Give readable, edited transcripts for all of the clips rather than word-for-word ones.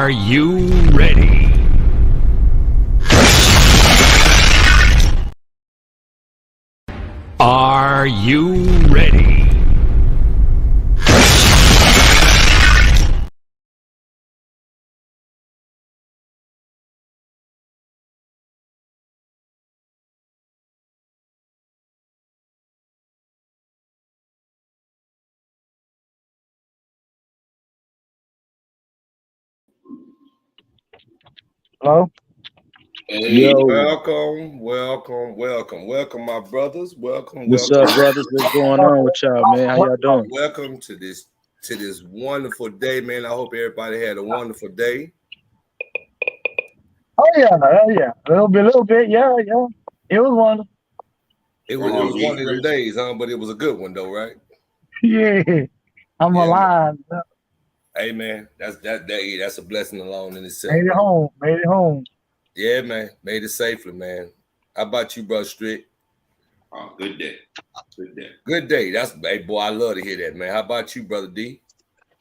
Are you ready? Are you ready? Hello? Hey, Yo, welcome, my brothers. what's up, brothers? What's going on with y'all, man? How y'all doing? Welcome to this wonderful day, man. I hope everybody had a wonderful day. Oh yeah. A little bit, yeah. It was one. It was one of them days, huh? But it was a good one, though, right? Yeah. I'm Yeah, man. alive. Hey, man, that's a blessing alone in itself, Made it man. home. Made it home. Yeah, man, made it safely, man. How about you, bro, Strick? Oh, good day. Good day. Good day. Hey, boy, I love to hear that, man. How about you, brother D?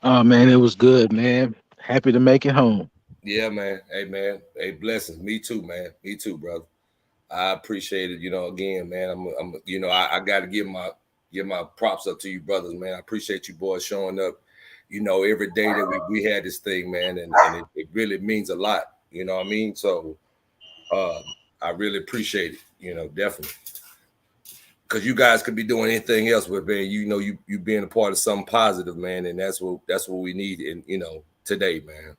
Oh man, it was good, man. Happy to make it home. Yeah, man. Hey, man. Hey, blessings. Me too, man. Me too, brother. I appreciate it. Again, man. I got to give my props up to you, brothers, man. I appreciate you boys showing up. Every day that we had this thing, man, and it really means a lot. You know what I mean? So, I really appreciate it. Definitely, because you guys could be doing anything else, but man, you being a part of something positive, man, and that's what we need in today, man.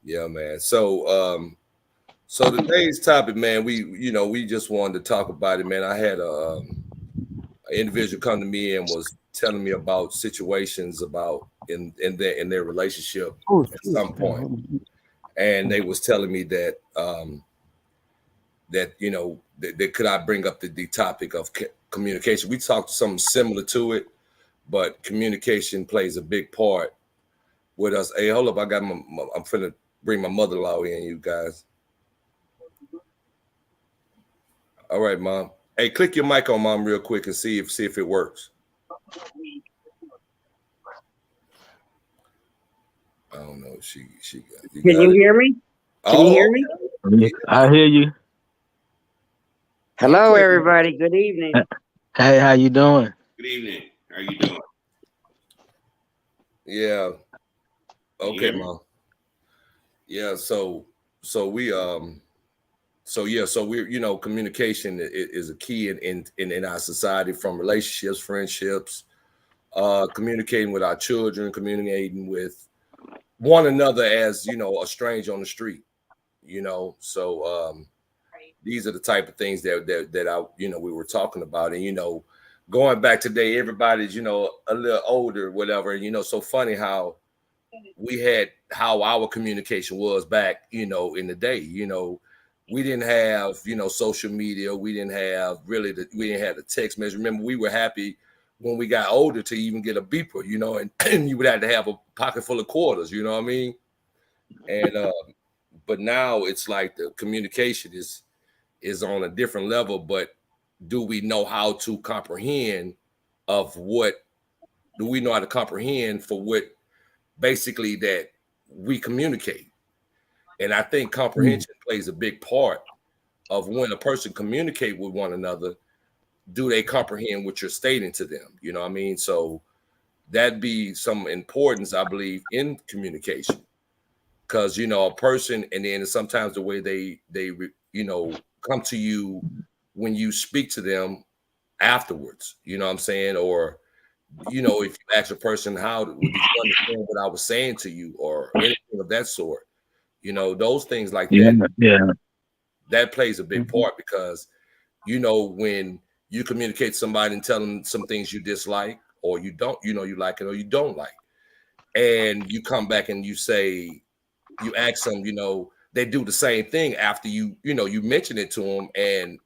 Yeah, man. So today's topic, man, we just wanted to talk about it, man. I had an individual come to me and was telling me about situations about in their relationship Oh, at some point, and they was telling me that that could I bring up the topic of communication. We talked something similar to it, but communication plays a big part with us. Hey, hold up, I'm finna bring my mother-in-law in, you guys. All right, mom. Hey, click your mic on mom real quick and see if it works. I don't know. She you Can got you it. hear me? Can you Oh, hear me? okay. I hear you. Hello, Okay. everybody. Good evening. Hey, how you doing? Good evening. How you doing? Yeah. Can you Okay, hear me? mom. Yeah. So we so we're communication is a key in our society, from relationships, friendships, communicating with our children, communicating with one another as a stranger on the street. So these are the type of things that I we were talking about, and going back today, everybody's a little older, whatever. So funny how how our communication was back in the day. We didn't have social media. We didn't have we didn't have the text message. Remember, we were happy when we got older to even get a beeper, and you would have to have a pocket full of quarters. You know what I mean? And but now it's like the communication is on a different level. But do we know how to comprehend of what do we know how to comprehend for what basically that we communicate? And I think comprehension plays a big part of when a person communicate with one another. Do they comprehend what you're stating to them? You know what I mean? So that'd be some importance, I believe, in communication, because a person, and then sometimes the way they come to you when you speak to them afterwards. You know what I'm saying? Or if you ask a person, how did you understand what I was saying to you, or anything of that sort? Those things like Yeah, that, yeah, that plays a big part, because when you communicate to somebody and tell them some things you dislike, or you don't, you like it or you don't like, and you come back and you ask them, they do the same thing after you mention it to them. And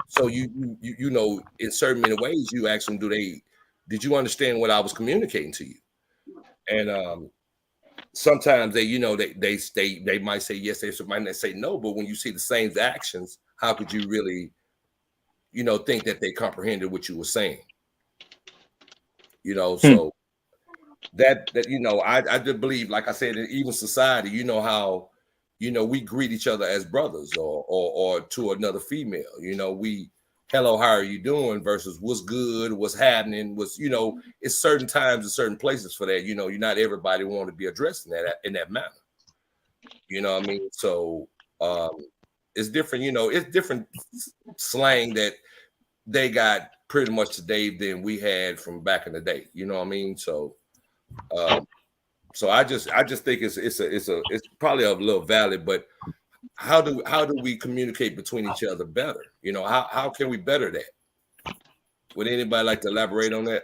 so in certain many ways you ask them, did you understand what I was communicating to you? And sometimes they might say yes, they might not say no. But when you see the same actions, how could you really think that they comprehended what you were saying? Hmm. So that I just believe, like I said, in even society, how we greet each other as brothers or to another female. We hello, how are you doing versus what's good, what's happening, it's certain times and certain places for that. You're not everybody want to be addressed in that manner. You know what I mean? So it's different, it's different slang that they got pretty much today than we had from back in the day. You know what I mean? So so I just think it's probably a little valid, but how do we communicate between each other better? How can we better that? Would anybody like to elaborate on that?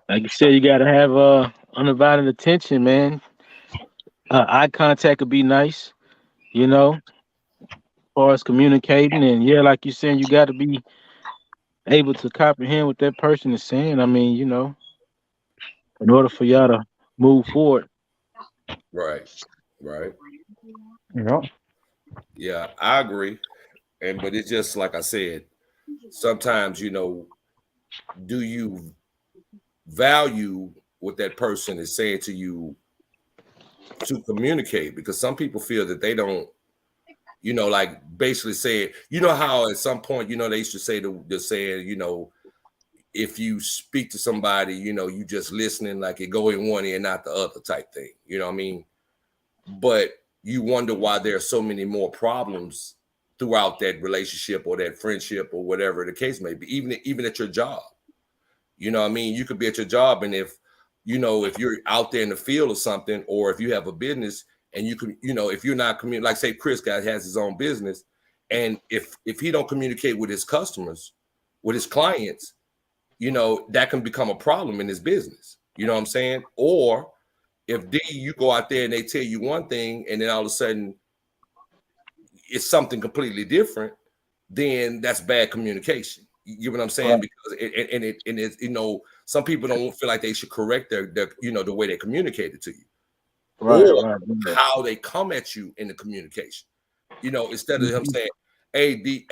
Like you said, you gotta have undivided attention, man. Eye contact would be nice, as far as communicating, and yeah, like you said, you got to be able to comprehend what that person is saying. I mean, in order for y'all to move forward. Right. Yeah. Yeah, I agree. But it's just like I said, sometimes, do you value what that person is saying to you to communicate? Because some people feel that they don't, like basically say, how at some point, they used to say the saying, if you speak to somebody, you just listening, like it go in one ear, not the other type thing. You know what I mean? But you wonder why there are so many more problems throughout that relationship or that friendship or whatever the case may be, even at your job. You know what I mean? You could be at your job, and if you're out there in the field or something, or if you have a business and you can, if you're not like say Chris guy has his own business, and if he don't communicate with his customers, with his clients, that can become a problem in his business. You know what I'm saying? Or if you go out there and they tell you one thing and then all of a sudden it's something completely different, then that's bad communication. You get what I'm saying? Right. Because it's some people don't feel like they should correct their the way they communicate it to you, or how they come at you in the communication. Instead of him saying, hey D,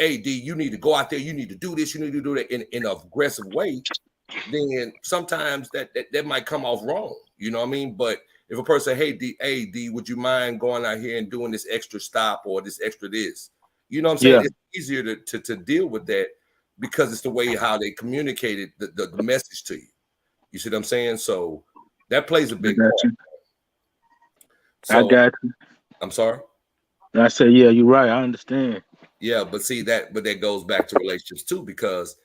you need to go out there, you need to do this, you need to do that in an aggressive way, then sometimes that might come off wrong. You know what I mean? But if a person, hey D, would you mind going out here and doing this extra stop or this extra this? You know what I'm saying? Yeah. It's easier to deal with that because it's the way how they communicated the message to you. You see what I'm saying? So that plays a big part. So, I got you. I'm sorry? I say, yeah, you're right. I understand. Yeah, but see that goes back to relationships too, because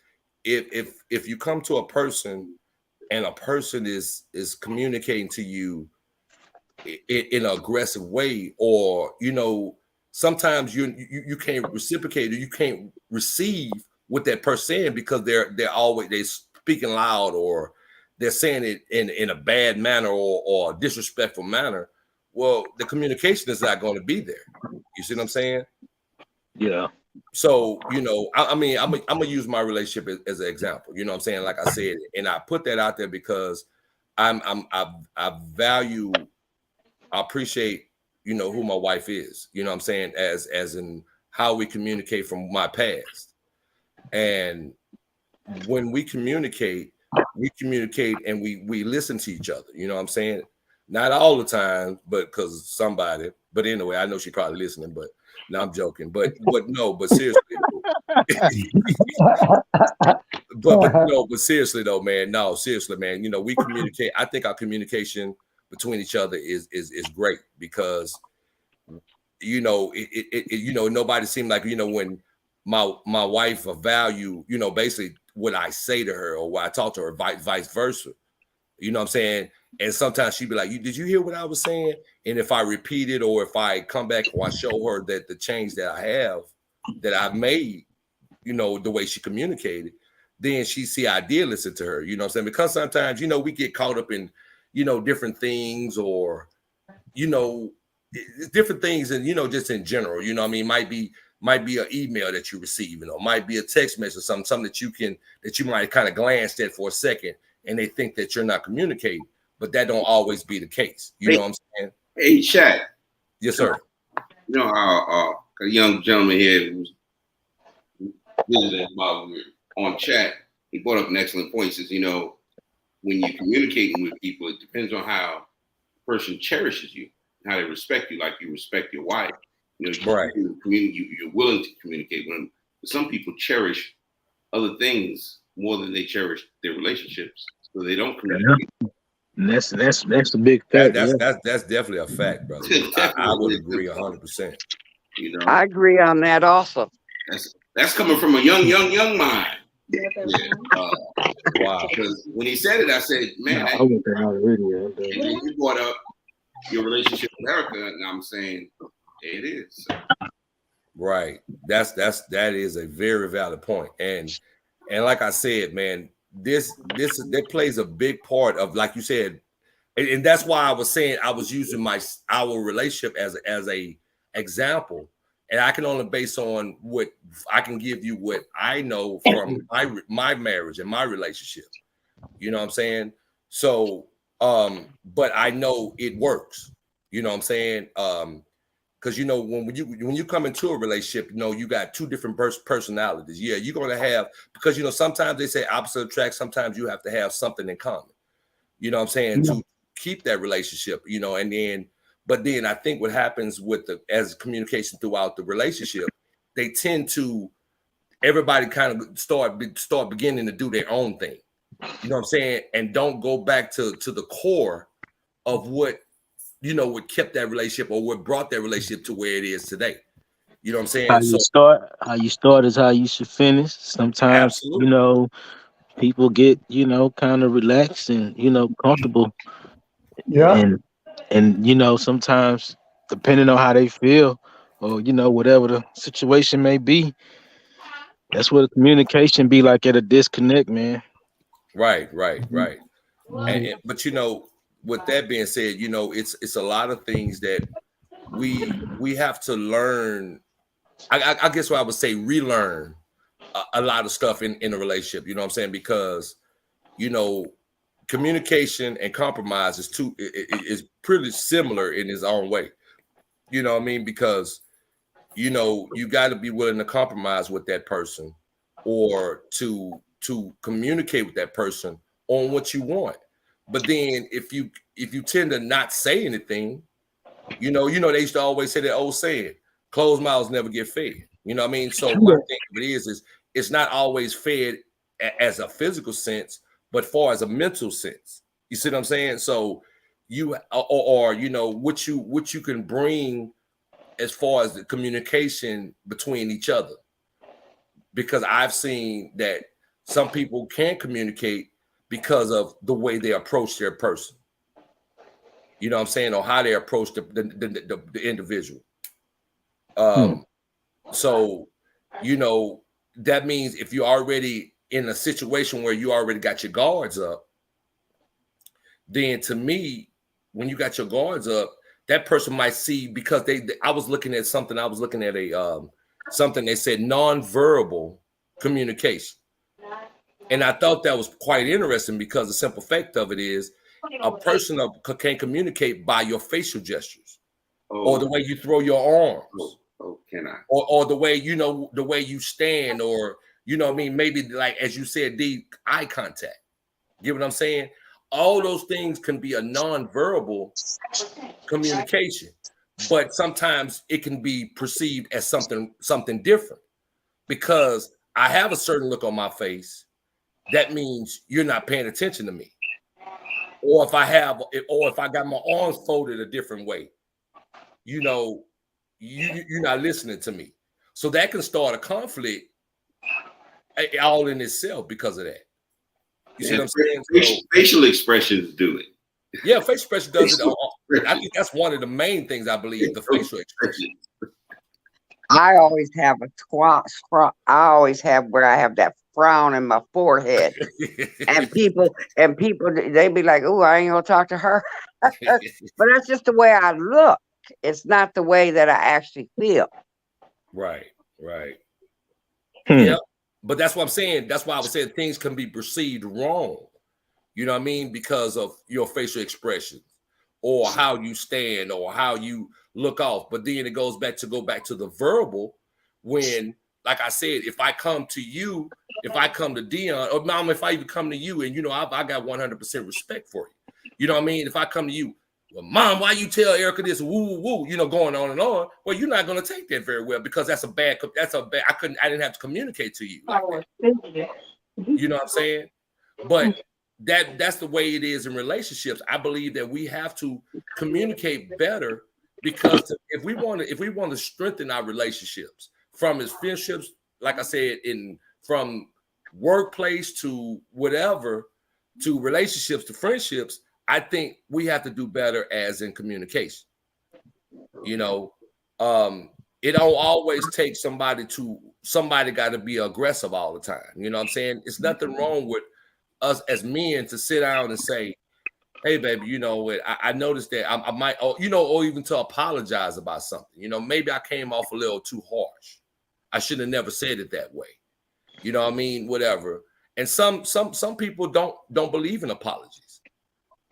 if you come to a person and a person is communicating to you in an aggressive way, or sometimes you can't reciprocate or you can't receive what that person saying because they're speaking loud, or they're saying it in a bad manner or a disrespectful manner. Well, the communication is not going to be there. You see what I'm saying? Yeah. So, I mean, I'm gonna use my relationship as an example. You know what I'm saying? Like I said, and I put that out there because I value, I appreciate, who my wife is. You know what I'm saying? As in how we communicate from my past. And when we communicate and we listen to each other. You know what I'm saying? Not all the time, but because somebody. But anyway, I know she's probably listening, but no, I'm joking. But seriously. but seriously though, man. No, seriously, man. We communicate. I think our communication between each other is great because nobody seemed like when my wife value basically what I say to her or what I talk to her, vice versa. You know what I'm saying? And sometimes she'd be like, did you hear what I was saying? And if I repeat it, or if I come back or I show her that the change that I've made, the way she communicated, then she see I did listen to her. You know what I'm saying? Because sometimes, we get caught up in, different things, or, different things, and, just in general, what I mean? Might be an email that you receive, might be a text message, something that you might kind of glance at for a second, and they think that you're not communicating, but that don't always be the case. You know what I'm saying? Hey, chat. Yes, sir. A young gentleman here who's visiting on chat. he brought up an excellent point. He says, when you're communicating with people, it depends on how the person cherishes you, how they respect you, like you respect your wife. Right. You're willing to communicate with them. But some people cherish other things more than they cherish their relationships, so they don't communicate. And that's the big fact. That's definitely a fact, brother. I would agree 100%. I agree on that also. That's coming from a young mind. Yeah. Wow. Because when he said it, I said, man, you brought up your relationship with Erica, and I'm saying it is. Right. That is a very valid point. And like I said, man, that plays a big part of, like you said, and that's why I was saying I was using our relationship as a example. And I can only base on what I can give you, what I know from my marriage and my relationship. You know what I'm saying? So, but I know it works. You know what I'm saying? Because when you come into a relationship, you got two different personalities. Yeah, you're gonna have, because sometimes they say opposite attract. Sometimes you have to have something in common. You know what I'm saying? To keep that relationship. But then I think what happens as communication throughout the relationship, they tend to, everybody kind of start beginning to do their own thing. You know what I'm saying? And don't go back to the core of what kept that relationship, or what brought that relationship to where it is today. You know what I'm saying? How you start is how you should finish. Sometimes, absolutely. People get, kind of relaxed and, comfortable. Yeah. And sometimes, depending on how they feel, or whatever the situation may be, that's what communication be like at a disconnect, man. Right. But with that being said, it's a lot of things that we have to learn. I guess what I would say, relearn a lot of stuff in a relationship. You know what I'm saying? Because communication and compromise is pretty similar in its own way. You know what I mean? Because you got to be willing to compromise with that person, or to communicate with that person on what you want. But then if you tend to not say anything, they used to always say that old saying, closed mouths never get fed. You know what I mean? So my thing of it is it's not always fed as a physical sense, but far as a mental sense. You see what I'm saying? So you or what you can bring as far as the communication between each other. Because I've seen that some people can't communicate because of the way they approach their person. You know what I'm saying? Or how they approach the individual. So, that means if you're already in a situation where you already got your guards up, then to me, when you got your guards up, that person might see, because I was looking at something. I was looking at something that said nonverbal communication. And I thought that was quite interesting, because the simple fact of it is a person can communicate by your facial gestures, or the way you throw your arms. Can I? Or the way, the way you stand, or, maybe like, as you said, the eye contact. You know what I'm saying? All those things can be a nonverbal communication, but sometimes it can be perceived as something different, because I have a certain look on my face. That means you're not paying attention to me. Or if I got my arms folded a different way, you're not listening to me. So that can start a conflict all in itself because of that. You see what I'm saying? Facial expressions do it. Yeah, facial expression does it. I think that's one of the main things, I believe, the facial expression. I always have I always have where I have that frown in my forehead, and people they be like, "Oh, I ain't gonna talk to her," but that's just the way I look. It's not the way that I actually feel. Right. Yeah, but that's what I'm saying. That's why I was saying things can be perceived wrong. You know what I mean? Because of your facial expressions, or how you stand, or how you look off. But then it goes back to the verbal, when like I said, if I come to you, if I come to Dion, or mom, if I even come to you, and I got 100% respect for you. You know what I mean? If I come to you, well, mom, why you tell Erica this? Woo, woo, woo, going on and on. Well, you're not going to take that very well because that's a bad. I didn't have to communicate to you like that. You know what I'm saying? But that's the way it is in relationships. I believe that we have to communicate better because if we want to strengthen our relationships from his friendships, like I said, from workplace to whatever, to relationships to friendships, I think we have to do better as in communication. It don't always take somebody got to be aggressive all the time. You know what I'm saying? It's nothing wrong with us as men to sit down and say, hey, baby, I noticed that I might, or even to apologize about something. Maybe I came off a little too harsh. I should have never said it that way. You know what I mean? Whatever. And some people don't believe in apologies.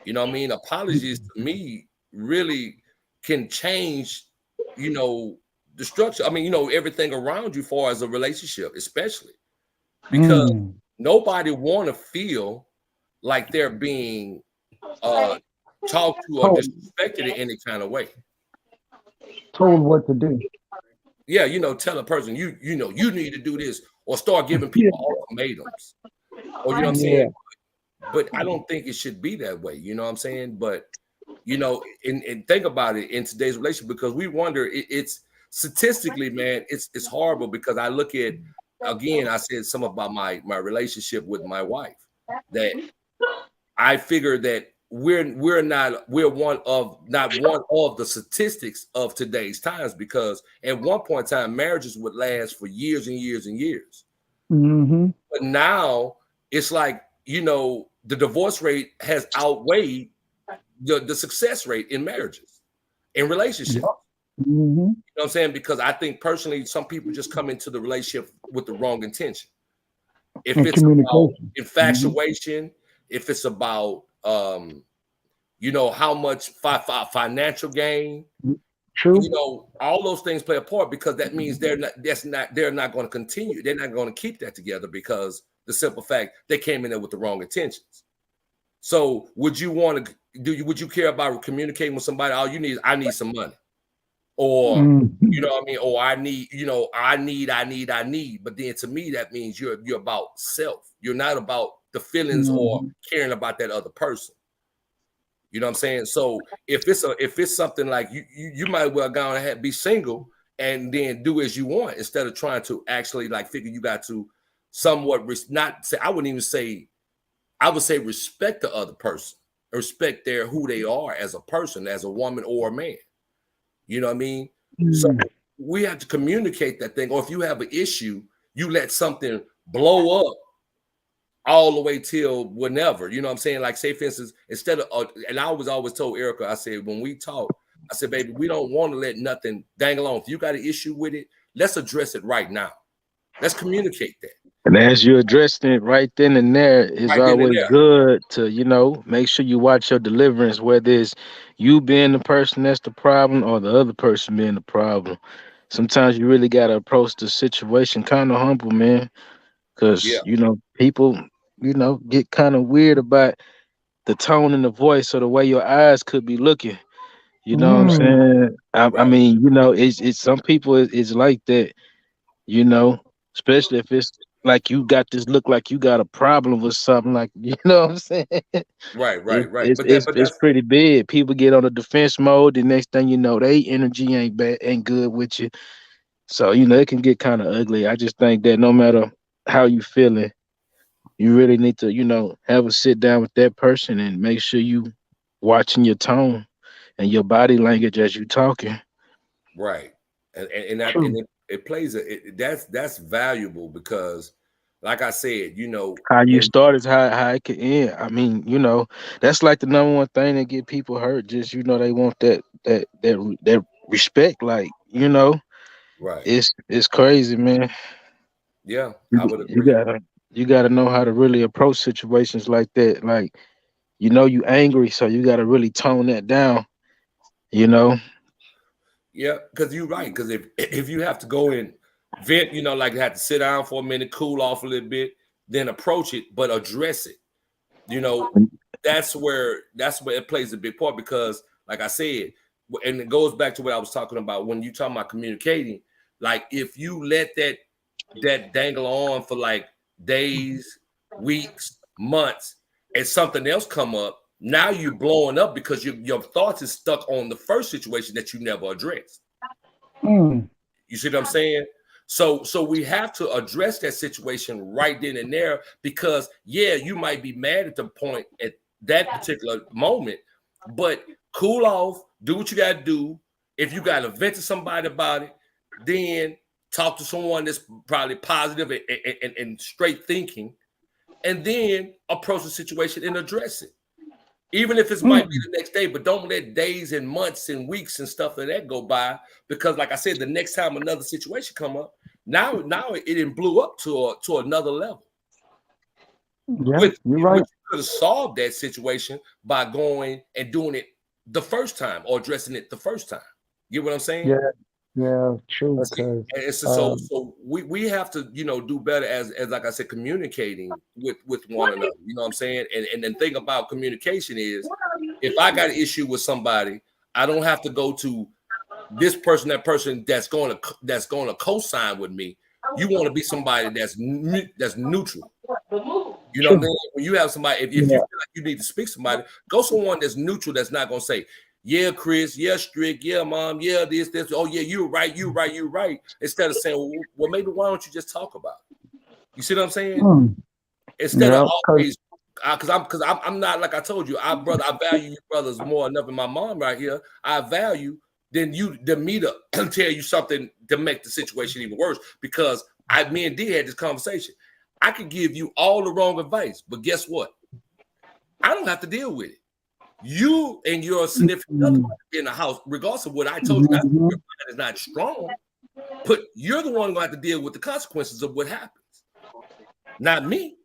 You know what I mean? Apologies to me really can change, the structure. I mean, everything around you far as a relationship, especially because nobody want to feel like they're being talked to or disrespected in any kind of way. Told what to do. Yeah, tell a person you need to do this or start giving people ultimatums. Or you know what I'm saying? But I don't think it should be that way. You know what I'm saying? But and think about it in today's relationship, because we wonder it's statistically, man, it's horrible because I look at, again, I said something about my relationship with my wife, that I figure that we're not one of the statistics of today's times, because at one point in time marriages would last for years and years and years. Mm-hmm. But now it's like, the divorce rate has outweighed the success rate in marriages, in relationships. Mm-hmm. You know what I'm saying? Because I think personally, some people just come into the relationship with the wrong intention. If it's about infatuation, if it's about how much financial gain, true, all those things play a part, because that means they're not going to continue. They're not going to keep that together because the simple fact they came in there with the wrong intentions. So would you care about communicating with somebody? All you need is, I need some money. Or, you know what I mean? Or I need. But then to me, that means you're about self. You're not about the feelings or caring about that other person. You know what I'm saying? So if it's something like you might well go and be single and then do as you want, instead of trying to actually figure you got to somewhat not say, I wouldn't even say, I would say respect the other person, respect who they are as a person, as a woman or a man. You know what I mean? So we have to communicate that thing. Or if you have an issue, you let something blow up all the way till whenever. You know what I'm saying? Like, say, for instance, instead of, and I was always told Erica, I said, when we talk, I said, baby, we don't want to let nothing dangle on. If you got an issue with it, let's address it right now. Let's communicate that. And as you're addressing it right then and there, it's always good to, make sure you watch your deliverance, whether it's you being the person that's the problem or the other person being the problem. Sometimes you really got to approach the situation kind of humble, man, because, people, get kind of weird about the tone and the voice or the way your eyes could be looking. You know what I'm saying? I mean, it's some people it's like that, especially if it's like you got this look like you got a problem with something, like, you know what I'm saying? Right. It's pretty big. People get on the defense mode. The next thing you know, they energy ain't good with you. So, it can get kind of ugly. I just think that no matter how you feeling, you really need to, have a sit down with that person and make sure you watching your tone and your body language as you talking. Right. And it plays that's valuable, because like I said, how you start is how it can end. I mean, that's like the number one thing that get people hurt. Just, they want that respect. Like, right. It's crazy, man. Yeah, I would agree. You gotta know how to really approach situations like that. Like, you angry, so you gotta really tone that down. Yeah, because you're right. Because if you have to go in vent, like have to sit down for a minute, cool off a little bit, then approach it, but address it. That's where it plays a big part, because like I said, and it goes back to what I was talking about when you talking about communicating. Like if you let that dangle on for like days, weeks, months, and something else come up, now you're blowing up because your thoughts is stuck on the first situation that you never addressed. You see what I'm saying? So we have to address that situation right then and there, because you might be mad at the point at that particular moment, but cool off, do what you got to do. If you got to vent to somebody about it, then talk to someone that's probably positive and straight thinking, and then approach the situation and address it. Even if it might be the next day, but don't let days and months and weeks and stuff like that go by, because like I said, the next time another situation come up, now it blew up to another level. Yeah, you're right. You could have solved that situation by going and doing it the first time, or addressing it the first time. You get what I'm saying? Yeah, true. So we have to do better as like I said, communicating with one another. You know what I'm saying? And the thing about communication is, if I got an issue with somebody, I don't have to go to this person, that person that's going to co-sign with me. You want to be somebody that's neutral. You know what I mean? When you have somebody, if you feel like you need to speak to somebody, go someone that's neutral, that's not going to say, yeah, Chris, yeah, Strick, yeah, Mom, yeah, this, oh, yeah, you're right. Instead of saying, well, maybe why don't you just talk about it? You see what I'm saying? Instead of always, because I'm not, like I told you, I value you brothers more enough than my mom right here. I value than me to tell you something to make the situation even worse, because me and D had this conversation. I could give you all the wrong advice, but guess what? I don't have to deal with it. You and your significant other in the house, regardless of what I told you, your mind is not strong, but you're the one going to have to deal with the consequences of what happens, not me.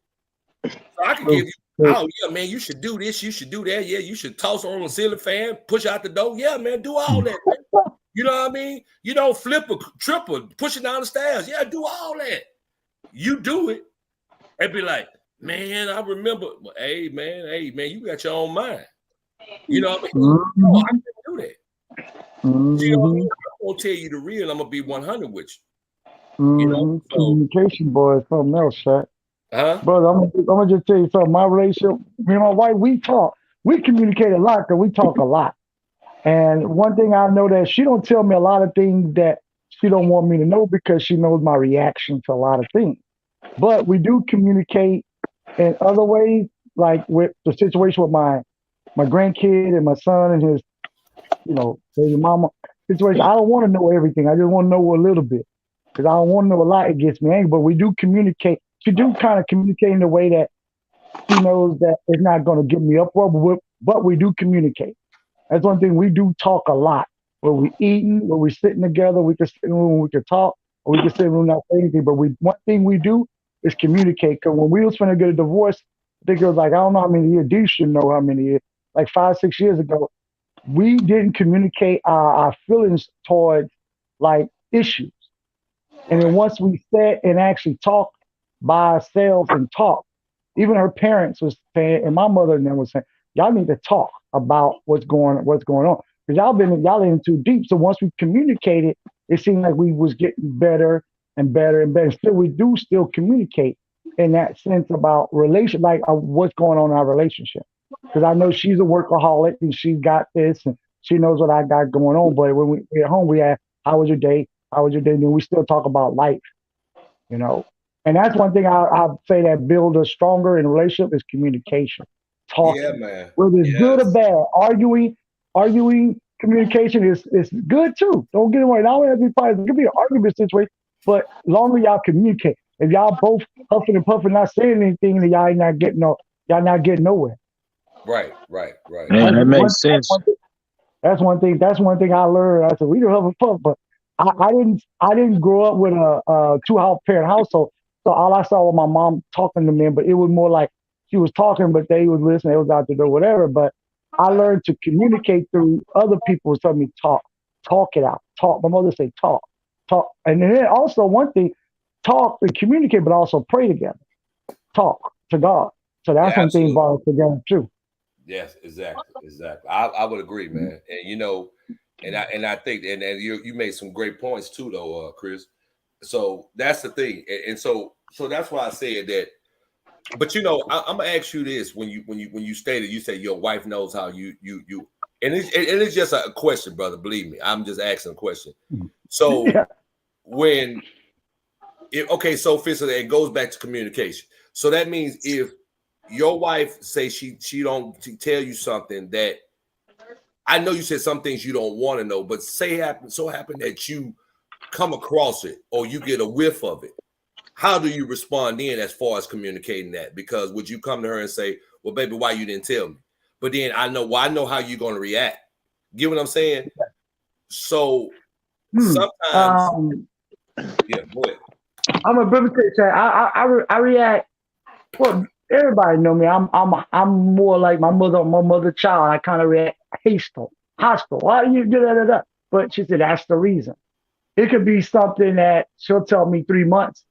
So I can give you, oh yeah, man, you should do this, you should do that, yeah, you should toss on a ceiling fan, push out the door, yeah, man, do all that, man. You know what I mean? You don't flip or triple, pushing down the stairs, yeah, do all that. You do it, and be like, man, I remember, hey man, you got your own mind. You know what I mean? No, I can't do that. You know what I mean? I'm gonna tell you the real. I'm gonna be 100 with you. You know, communication, boy, is something else, Shaq. Brother, I'm gonna just tell you something. My relationship, me and my wife, we communicate a lot, because we talk a lot. And one thing I know, that she don't tell me a lot of things that she don't want me to know, because she knows my reaction to a lot of things. But we do communicate in other ways, like with the situation with my grandkid and my son and his, baby mama situation. I don't want to know everything. I just want to know a little bit, because I don't want to know a lot. It gets me angry. But we do communicate. She do kind of communicate in a way that she knows that it's not going to get me uproar, but we do communicate. That's one thing. We do talk a lot. When we eating, when we sitting together, we can sit in the room, we can talk, or we can sit in the room not say anything. But one thing we do is communicate. Because when we was going to get a divorce, I think it was like, I don't know how many years. D should know how many years. Like 5-6 years ago, we didn't communicate our feelings towards like issues. And then once we sat and actually talked by ourselves and talked, even her parents was saying, and my mother and them was saying, y'all need to talk about what's going on, because y'all in too deep. So once we communicated, it seemed like we was getting better and better and better. Still, we do still communicate in that sense about relation, like what's going on in our relationship. Because I know she's a workaholic and she got this and she knows what I got going on. But when we at home, we ask, how was your day? How was your day? And then we still talk about life, And that's one thing I say that builds us stronger in a relationship is communication. Talking. Yeah, man. Whether it's good or bad, arguing, communication is good too. Don't get it wrong. It always has to be fighting. It could be an argument situation, but longer y'all communicate. If y'all both huffing and puffing, not saying anything, then y'all not getting nowhere. Right. Man, that makes sense. That's one thing I learned. I said we don't have a puff, but I didn't grow up with a two-house parent household. So all I saw was my mom talking to me, but it was more like she was talking, but they was listening. They was out the door, whatever. But I learned to communicate through other people. Telling me talk it out, talk. My mother say talk. talk. And then also one thing, talk and communicate, but also pray together. Talk to God. So Yeah, that's one thing absolutely. involved together too. Yes, exactly. I would agree, man. And I think and you made some great points too, though, Chris. So that's the thing, and so that's why I said that. But I'm gonna ask you this: when you stated, you say your wife knows how you, and it's just a question, brother. Believe me, I'm just asking a question. So Yeah. when okay, so physically it goes back to communication. So that means if your wife say she don't tell you something that I know you said some things you don't want to know, but say happen that you come across it or you get a whiff of it. How do you respond then as far as communicating that? Because would you come to her and say, well, baby, why you didn't tell me? But then I know how you're going to react. Get what I'm saying? So sometimes, yeah, go ahead. I'm a brother. I react. Well, everybody know me. I'm more like my mother child. I kind of react hostile. Why you do that? But she said that's the reason. It could be something that she'll tell me 3 months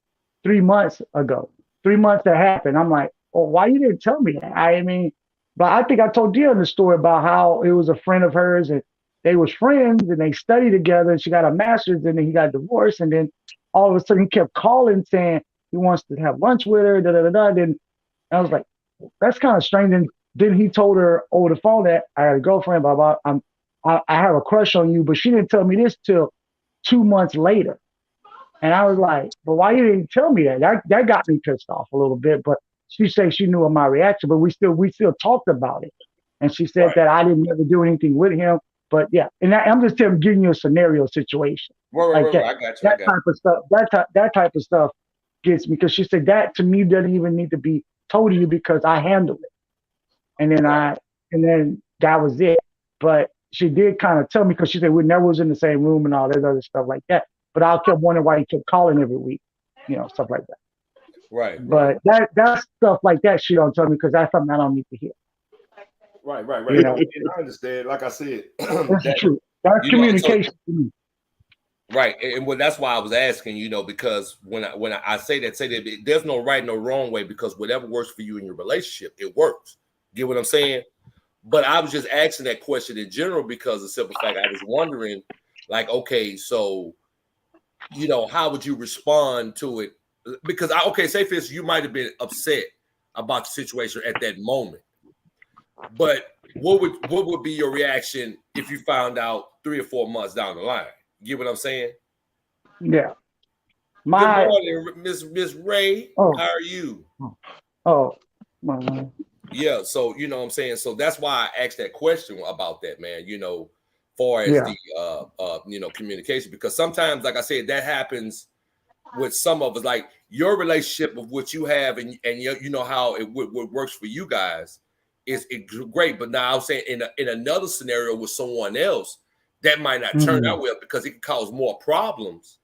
ago, 3 months that happened. I'm like, oh, why you didn't tell me that? I mean, but I think I told Dion the story about how it was a friend of hers and they was friends and they studied together and she got a master's and then he got divorced and then all of a sudden he kept calling saying he wants to have lunch with her, Then I was like, that's kind of strange. And then he told her over the phone that I had a girlfriend, blah, blah. I have a crush on you, but she didn't tell me this till 2 months later. And I was like, but why you didn't tell me that? That got me pissed off a little bit. But she said she knew of my reaction, but we still talked about it. And she said that I didn't ever do anything with him. But yeah, and I'm just giving you a scenario situation. Right. That, I got you. That type of stuff. That type of stuff gets me because she said that to me doesn't even need to be told to you because I handled it. And then that was it. But she did kind of tell me because she said we never was in the same room and all that other stuff like that. But I kept wondering why he kept calling every week, stuff like that. Right. But that's stuff like that she don't tell me because that's something I don't need to hear. Right. I understand. Like I said, that's true. That's communication to me. Right, and well, that's why I was asking, because when I say that there's no right, no wrong way, because whatever works for you in your relationship, it works. Get what I'm saying? But I was just asking that question in general because the simple fact I was wondering, like, okay, so how would you respond to it? Because say for instance, you might have been upset about the situation at that moment, but what would be your reaction if you found out 3 or 4 months down the line? You get what I'm saying? Yeah. Good morning, Miss Ray. How are you? Yeah, so you know what I'm saying. So that's why I asked that question about that, man. Far as the communication, because sometimes, like I said, that happens with some of us. Like your relationship of what you have, and you know how it what works for you guys is great. But now I'm saying in another scenario with someone else, that might not turn out well because it can cause more problems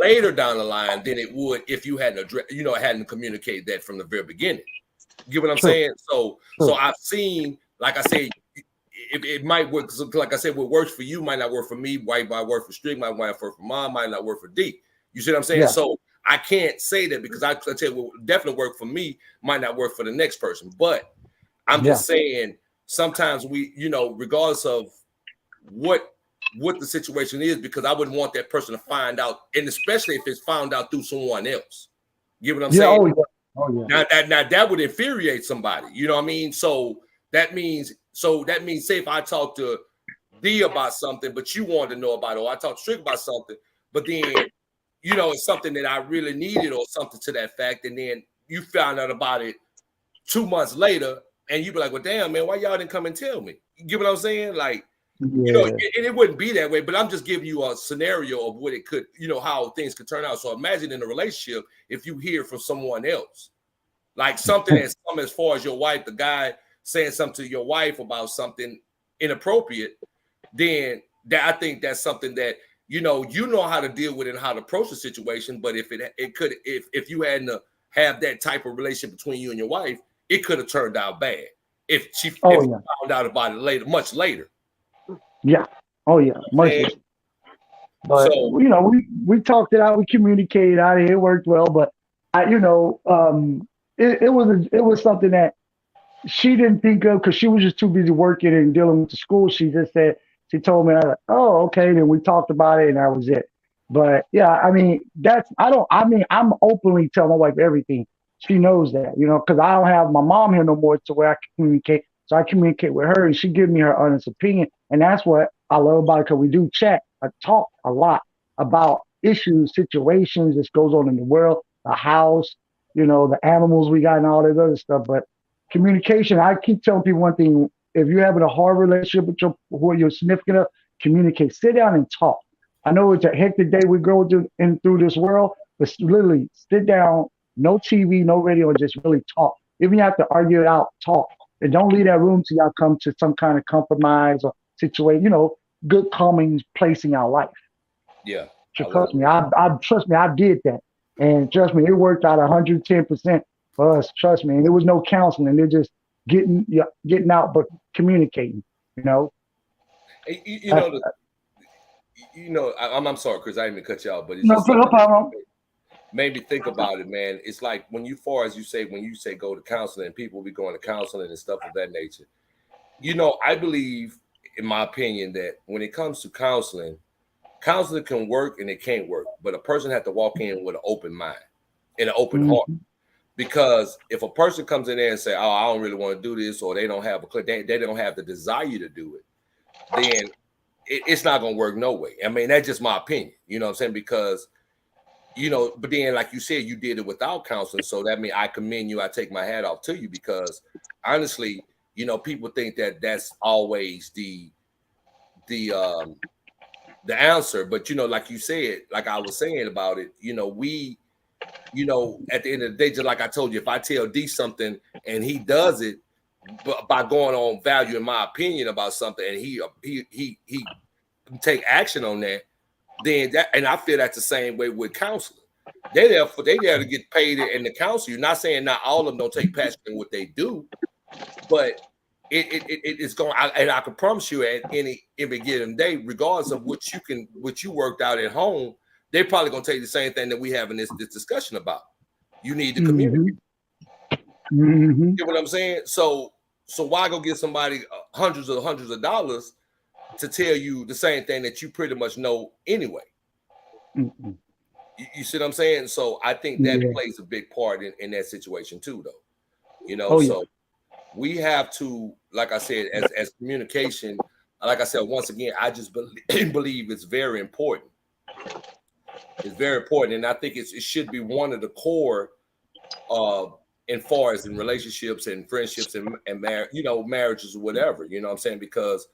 later down the line than it would if you hadn't hadn't communicated that from the very beginning. You get what I'm saying? So I've seen, like I said, it might work. Like I said, what works for you might not work for me. Might work for Strick, might work for Mom, might not work for D. You see what I'm saying? Yeah. So I can't say that because I tell you what definitely work for me might not work for the next person. But I'm just saying sometimes we, regardless of what the situation is, because I wouldn't want that person to find out, and especially if it's found out through someone else. You get what I'm saying? Oh, yeah. Now that would infuriate somebody. You know what I mean? So that means, say if I talk to D about something, but you wanted to know about it, or I talk to Strick about something, but then it's something that I really needed or something to that fact, and then you found out about it 2 months later, and you be like, well, damn, man, why y'all didn't come and tell me? You get what I'm saying? Like, it wouldn't be that way, but I'm just giving you a scenario of what it could, how things could turn out. So imagine in a relationship, if you hear from someone else, like something as far as your wife, the guy saying something to your wife about something inappropriate, then I think that's something that, you know how to deal with it and how to approach the situation. But if you hadn't have that type of relationship between you and your wife, it could have turned out bad if she found out about it much later. Yeah. Oh yeah. Much later. But So we talked it out, we communicated out, it worked well. But it was something that she didn't think of because she was just too busy working and dealing with the school. She just said she told me, I was like, oh, okay. Then we talked about it, and that was it. But yeah, I mean, that's I don't. I mean, I'm openly telling my wife everything. She knows that, because I don't have my mom here no more to where I can communicate. So I communicate with her, and she gives me her honest opinion, and that's what I love about it because we do chat, talk a lot about issues, situations that goes on in the world, the house, the animals we got, and all this other stuff. But communication, I keep telling people one thing: if you're having a hard relationship with your significant other, communicate. Sit down and talk. I know it's a hectic day we go through this world, but literally sit down, no TV, no radio, and just really talk. If you have to argue it out, talk. And don't leave that room till y'all come to some kind of compromise or situation, good calming place in your life. yeah, I So love trust me, I did that. And trust me, it worked out 110% for us. Trust me. And there was no counseling. They're just getting out, but communicating, you know. it. That's, I'm sorry, Chris, I didn't even cut you out, but it's no, just something no problem. made me think about it, man. It's like when you say go to counseling, people be going to counseling and stuff of that nature. I believe, in my opinion, that when it comes to counseling can work and it can't work, but a person has to walk in with an open mind and an open heart. Because if a person comes in there and say, "Oh, I don't really want to do this," or they don't have they don't have the desire to do it, then it's not going to work no way. I mean, that's just my opinion. You know what I'm saying? Because but then, like you said, you did it without counseling, so that means I commend you. I take my hat off to you because honestly, people think that that's always the answer, but like you said, like I was saying about it, we at the end of the day, just like I told you, if I tell D something and he does it by going on value, in my opinion, about something, and he take action on that, then and I feel that's the same way with counseling. They there to get paid and to counsel you. Not saying not all of them don't take passion in what they do, but it's going. And I can promise you, at any given day, regardless of what you worked out at home, they're probably going to tell you the same thing that we have in this discussion about. You need to communicate. Mm-hmm. You know what I'm saying? So why go get somebody hundreds of dollars to tell you the same thing that you pretty much know anyway? Mm-hmm. You see what I'm saying? So I think that plays a big part in that situation too, though. So we have to, like I said, as communication, like I said, once again, I just believe it's very important. It's very important, and I think it should be one of the core in far as in relationships and friendships and marriages or whatever, you know what I'm saying? Because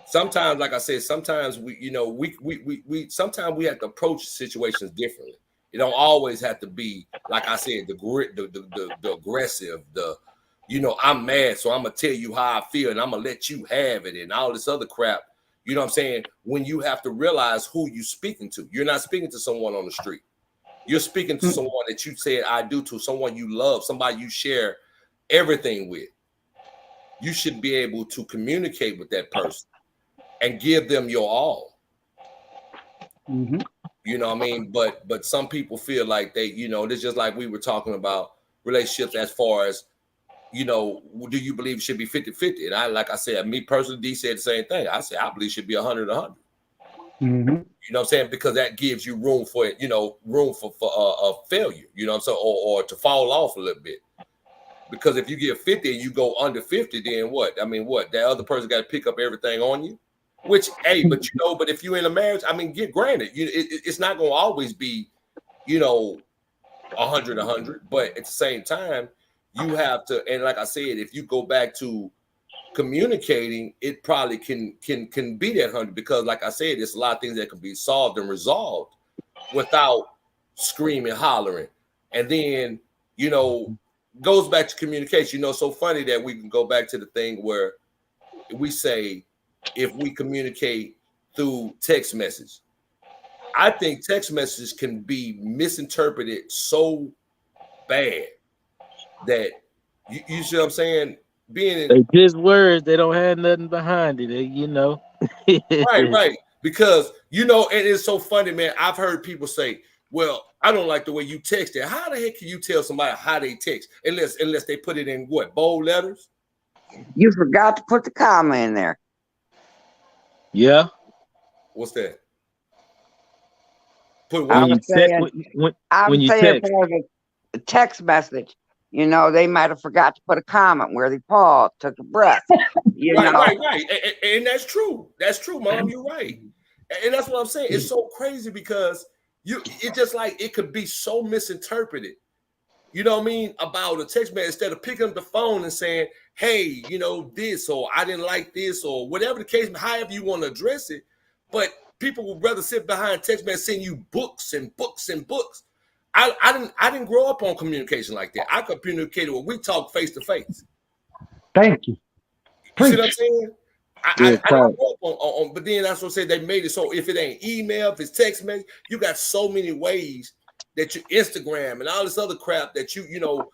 sometimes, like I said, sometimes we sometimes we have to approach situations differently. It don't always have to be, like I said, the grit, the aggressive, I'm mad, so I'm gonna tell you how I feel and I'm gonna let you have it and all this other crap. You know what I'm saying? When you have to realize who you're speaking to. You're not speaking to someone on the street. You're speaking to someone that you said I do to, someone you love, somebody you share everything with. You should be able to communicate with that person and give them your all. Mm-hmm. You know what I mean? But some people feel like they, it's just like we were talking about relationships as far as, do you believe it should be 50-50? And like I said, me personally, D said the same thing. I said, I believe it should be 100-100. Mm-hmm. You know what I'm saying? Because that gives you room for failure, you know what I'm saying? Or to fall off a little bit. Because if you get 50 and you go under 50, then what? I mean, what? That other person got to pick up everything on you? Which, hey, but if you're in a marriage, I mean, granted, it's not going to always be, 100-100. But at the same time, you have to, and like I said, if you go back to communicating, it probably can be that 100, because like I said, there's a lot of things that can be solved and resolved without screaming, hollering. And then, goes back to communication. So funny that we can go back to the thing where we say, if we communicate through text message, I think text messages can be misinterpreted so bad that you see what I'm saying? They just words, they don't have nothing behind it, Right. Because, you know, and it's so funny, man. I've heard people say, well, I don't like the way you text it. How the heck can you tell somebody how they text unless they put it in what, bold letters? You forgot to put the comma in there. Yeah. What's that? Put I what? was saying, when you text. for the text message, you know, they might have forgot to put a comment where they paused, took a breath. You know, Right. And that's true. That's true, Mom. You're right. And that's what I'm saying. It's so crazy because it's just like it could be so misinterpreted. You know what I mean? About a text message instead of picking up the phone and saying, hey, you know, this, or I didn't like this, or whatever the case, however you want to address it. But people would rather sit behind text message sending you books and books and books. I didn't grow up on communication like that. I communicated when we talk face to face. Thank you. You see what I'm saying? I didn't grow up on, but then that's what I said. They made it so if it ain't email, if it's text message, you got so many ways that you Instagram and all this other crap that you know,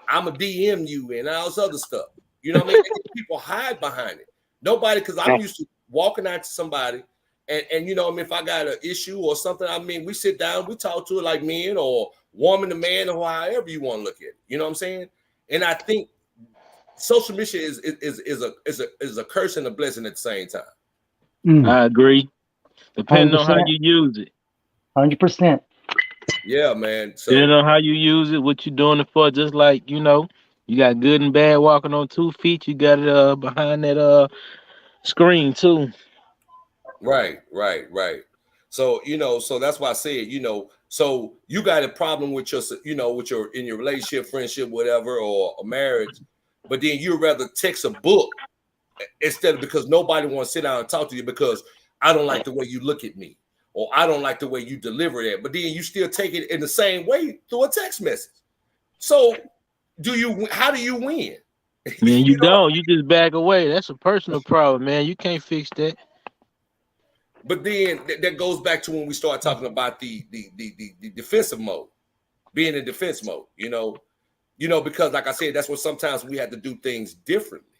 I'm a DM you and all this other stuff. You know what I mean? People hide behind it. Nobody, because I'm used to walking out to somebody and you know, I mean, if I got an issue or something, I mean, we sit down, we talk to it like men or woman to man or however you want to look at it. You know what I'm saying? And I think social media is a curse and a blessing at the same time. I agree. Depending 100%. on how you use it. 100%. Yeah, man. So Depending on how you use it, what you're doing it for. Just like, you know, you got good and bad walking on 2 feet. You got it behind that screen too. Right. So, you know, so that's why I said, you know, so you got a problem with your, you know, with your in your relationship, friendship, whatever, or a marriage, but then you'd rather text a book instead of because nobody wants to sit down and talk to you because I don't like the way you look at me or I don't like the way you deliver that. But then you still take it in the same way through a text message. So how do you win? Man, you don't. You just back away. That's a personal problem, man. You can't fix that. But then that goes back to when we start talking about the defensive mode, being in defense mode, you know, because like I said, that's what sometimes we have to do things differently.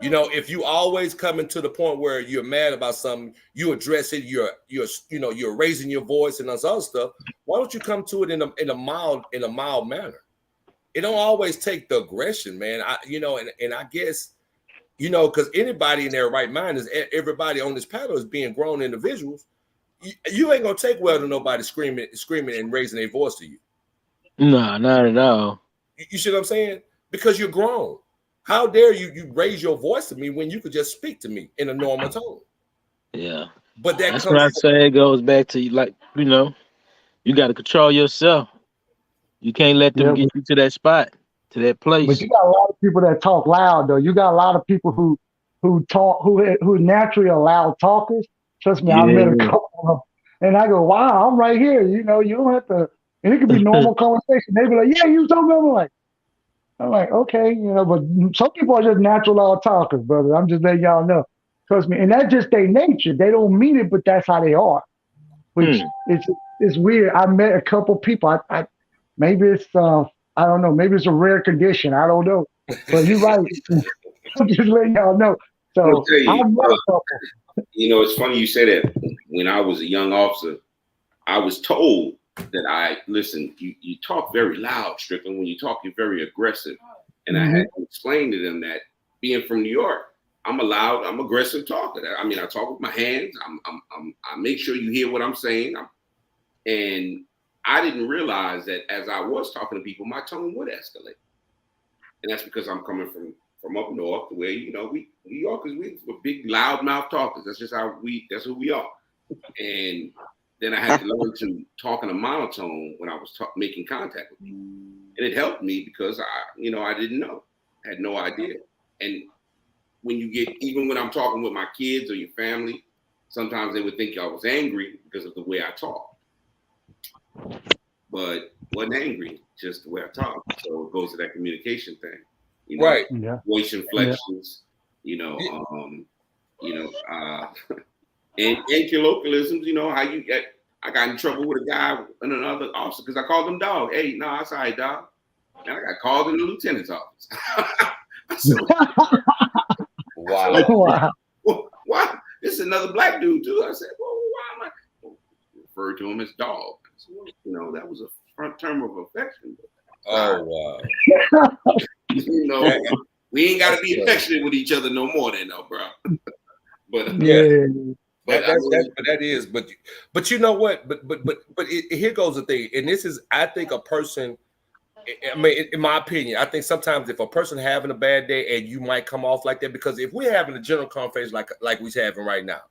You know, if you always coming to the point where you're mad about something, you address it, you're raising your voice and other stuff. Why don't you come to it in a mild manner? It don't always take the aggression, man. And I guess, you know, because anybody in their right mind is everybody on this panel is being grown individuals. You ain't gonna take well to nobody screaming and raising their voice to you. No, not at all. You see what I'm saying? Because you're grown. How dare you raise your voice to me when you could just speak to me in a normal tone? Yeah. But that's what I say. It goes back to, like, you know, you got to control yourself. You can't let them get you to that spot, to that place. But you got a lot of people that talk loud, though. You got a lot of people who talk, who naturally are loud talkers. Trust me, I met a couple of them, and I go, "Wow, I'm right here." You know, you don't have to, and it could be normal conversation. They be like, "Yeah, you told me." I'm like, okay, you know. But some people are just natural loud talkers, brother. I'm just letting y'all know. Trust me, and that's just their nature. They don't mean it, but that's how they are. Which it's weird. I met a couple people. I maybe it's I don't know. Maybe it's a rare condition. I don't know. But you're right. I'm just letting y'all know. So I've met a couple. You know, it's funny you say that. When I was a young officer, I was told that you talk very loud, Strickland. When you talk, you're very aggressive. And I had to explain to them that being from New York, I'm a loud, I'm aggressive talker. I mean, I talk with my hands. I make sure you hear what I'm saying. And I didn't realize that as I was talking to people, my tone would escalate. And that's because I'm coming from up north, where, you know, we New Yorkers, we're big loudmouth talkers. That's just that's who we are. And then I had to learn to talk in a monotone when I was making contact with people. And it helped me because I didn't know, had no idea. And when even when I'm talking with my kids or your family, sometimes they would think I was angry because of the way I talk. But wasn't angry, just the way I talk. So it goes to that communication thing. You know, right. Voice inflections, and colloquialisms, you know, how I got in trouble with a guy and another officer because I called him dog. Hey, no, that's all right, dog. And I got called in the lieutenant's office. I said, wow. What? This is another black dude too. I said, well, why am I referred to him as dog? Said, well, you know, that was a front term of affection. Oh wow. You know, we ain't got to be affectionate with each other no more than bro. But Yeah. But you know what? But here goes the thing, and this is, I think, a person. I mean, in my opinion, I think sometimes if a person having a bad day and you might come off like that, because if we're having a general conversation like we're having right now,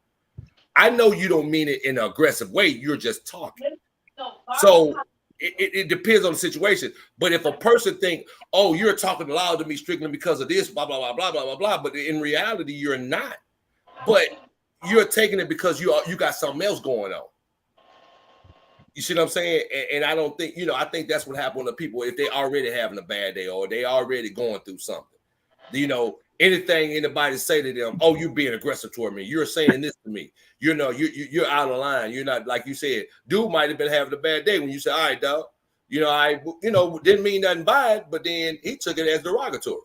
I know you don't mean it in an aggressive way. You're just talking. So it depends on the situation. But if a person think, oh, you're talking loud to me strictly because of this, blah, blah, blah, blah, blah, blah, blah. But in reality, you're not. But you're taking it because you got something else going on. You see what I'm saying? And I don't think, I think that's what happened to people if they already having a bad day or they already going through something. Anything anybody say to them, oh, you're being aggressive toward me. You're saying this to me. You're out of line. You're not, like you said, dude might have been having a bad day when you said, all right, dog, I didn't mean nothing by it, but then he took it as derogatory.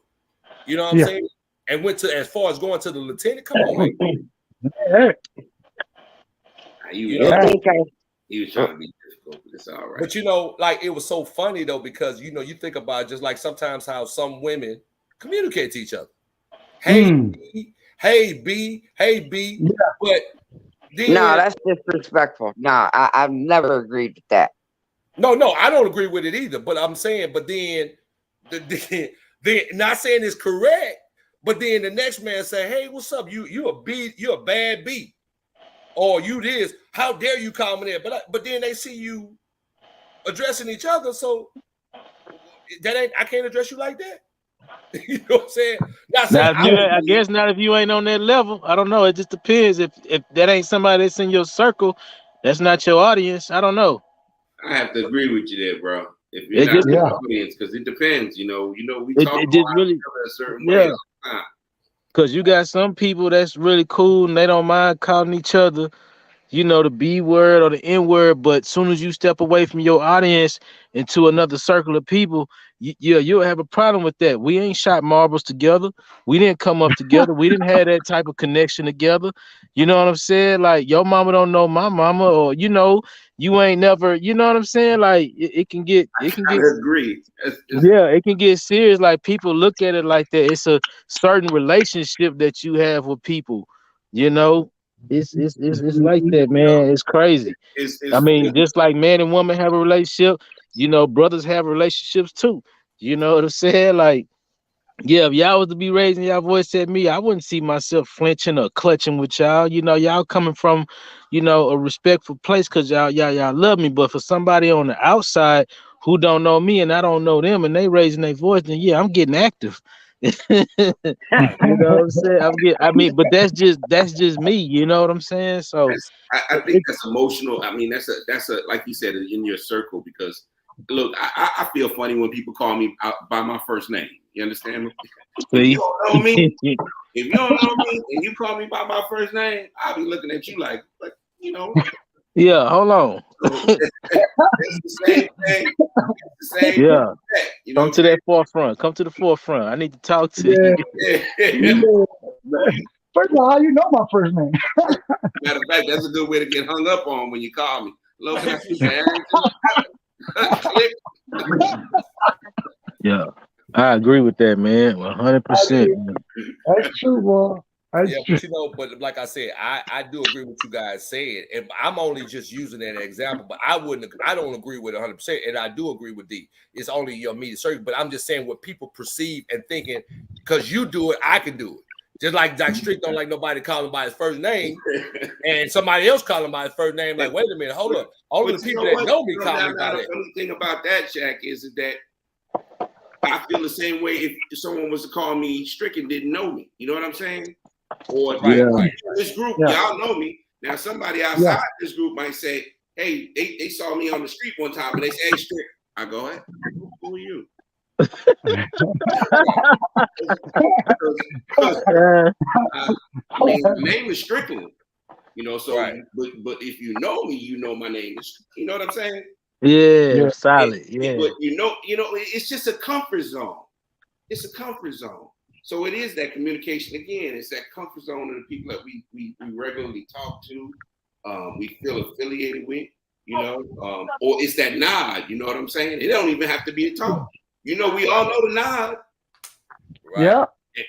You know what I'm saying? And went to, as far as going to the lieutenant, come on, man. He was trying to be difficult, but it's all right. But it was so funny though, because you think about just like sometimes how some women communicate to each other. Hey, B, hey, B, hey, B. Yeah. But then, no, that's disrespectful. No, I've never agreed with that. No, I don't agree with it either. But I'm saying, but then not saying it's correct, but then the next man say, hey, what's up? You a B, you're a bad B. Or you this, how dare you call me there? But then they see you addressing each other, so I can't address you like that. You know what I'm saying? I guess not if you ain't on that level. I don't know. It just depends. If that ain't somebody that's in your circle, that's not your audience. I don't know. I have to agree with you there, bro. If you're not in the audience, because it depends. We talk about really, a certain way. Because you got some people that's really cool and they don't mind calling each other, the B word or the N word. But as soon as you step away from your audience into another circle of people, you'll have a problem with that. We ain't shot marbles together. We didn't come up together. We didn't have that type of connection together. You know what I'm saying? Like your mama don't know my mama, or you ain't never. You know what I'm saying? Like it can get. I agree. It can get serious. Like people look at it like that. It's a certain relationship that you have with people. It's like that, man. It's crazy. I mean, just like man and woman have a relationship, brothers have relationships too. You know what I'm saying? Like, if y'all was to be raising y'all voice at me, I wouldn't see myself flinching or clutching with y'all. Y'all coming from, a respectful place because y'all love me. But for somebody on the outside who don't know me and I don't know them and they raising their voice, then I'm getting active. You know what I'm saying? But that's just me. You know what I'm saying? So I think that's emotional. I mean, that's a like you said, in your circle, because look, I feel funny when people call me out by my first name. You understand me? If you don't know me, and you call me by my first name, I'll be looking at you like Yeah, hold on. It's the same thing. It's the same. Yeah. Come to that forefront. Come to the forefront. I need to talk to you. First of all, how you know my first name? Matter of fact, that's a good way to get hung up on when you call me. Yeah, I agree with that, man. 100%. That's true, boy. But like I said, I do agree with you guys saying, and I'm only just using an example, but I don't agree with 100%, and I do agree with D. It's only your immediate circle, but I'm just saying what people perceive and thinking, because you do it, I can do it. Just like Doc Strick don't like nobody calling by his first name, and somebody else calling by his first name, like, wait a minute, hold up. Only the people that know me call me by that. The funny thing about that, Shaq, is that I feel the same way if someone was to call me Strick and didn't know me. You know what I'm saying? Or this group, y'all know me. Now somebody outside this group might say, hey, they saw me on the street one time and they say, hey, Strick. I go, hey, who are you? My name is Strickland. But if you know me, you know my name is, you know what I'm saying? Solid. Yeah. But it's just a comfort zone. It's a comfort zone. So it is that communication again. It's that comfort zone of the people that we regularly talk to, we feel affiliated with, or it's that nod. You know what I'm saying? It don't even have to be a talk. We all know the nod. Right. Yeah.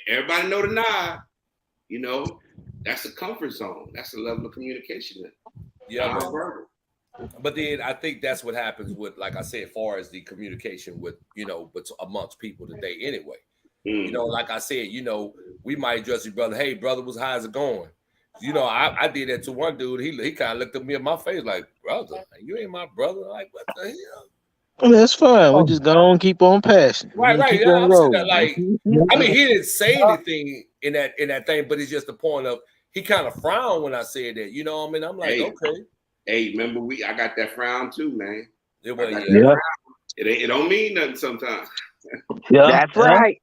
Everybody know the nod. That's a comfort zone. That's a level of communication. Yeah, but then I think that's what happens with, like I said, as far as the communication with, but amongst people today anyway. Like I said, we might address your brother. Hey, brother, how's it going? I did that to one dude. He kind of looked at me in my face like, brother, you ain't my brother. Like, what the hell? That's fine. We just go on, keep on passing. Right. Keep Yeah, on I'm saying that, rolling. like, I mean, he didn't say anything in that thing, but it's just the point of he kind of frowned when I said that. You know what I mean? I'm like, okay. Hey, remember I got that frown too, man. It don't mean nothing sometimes. Yeah, that's right.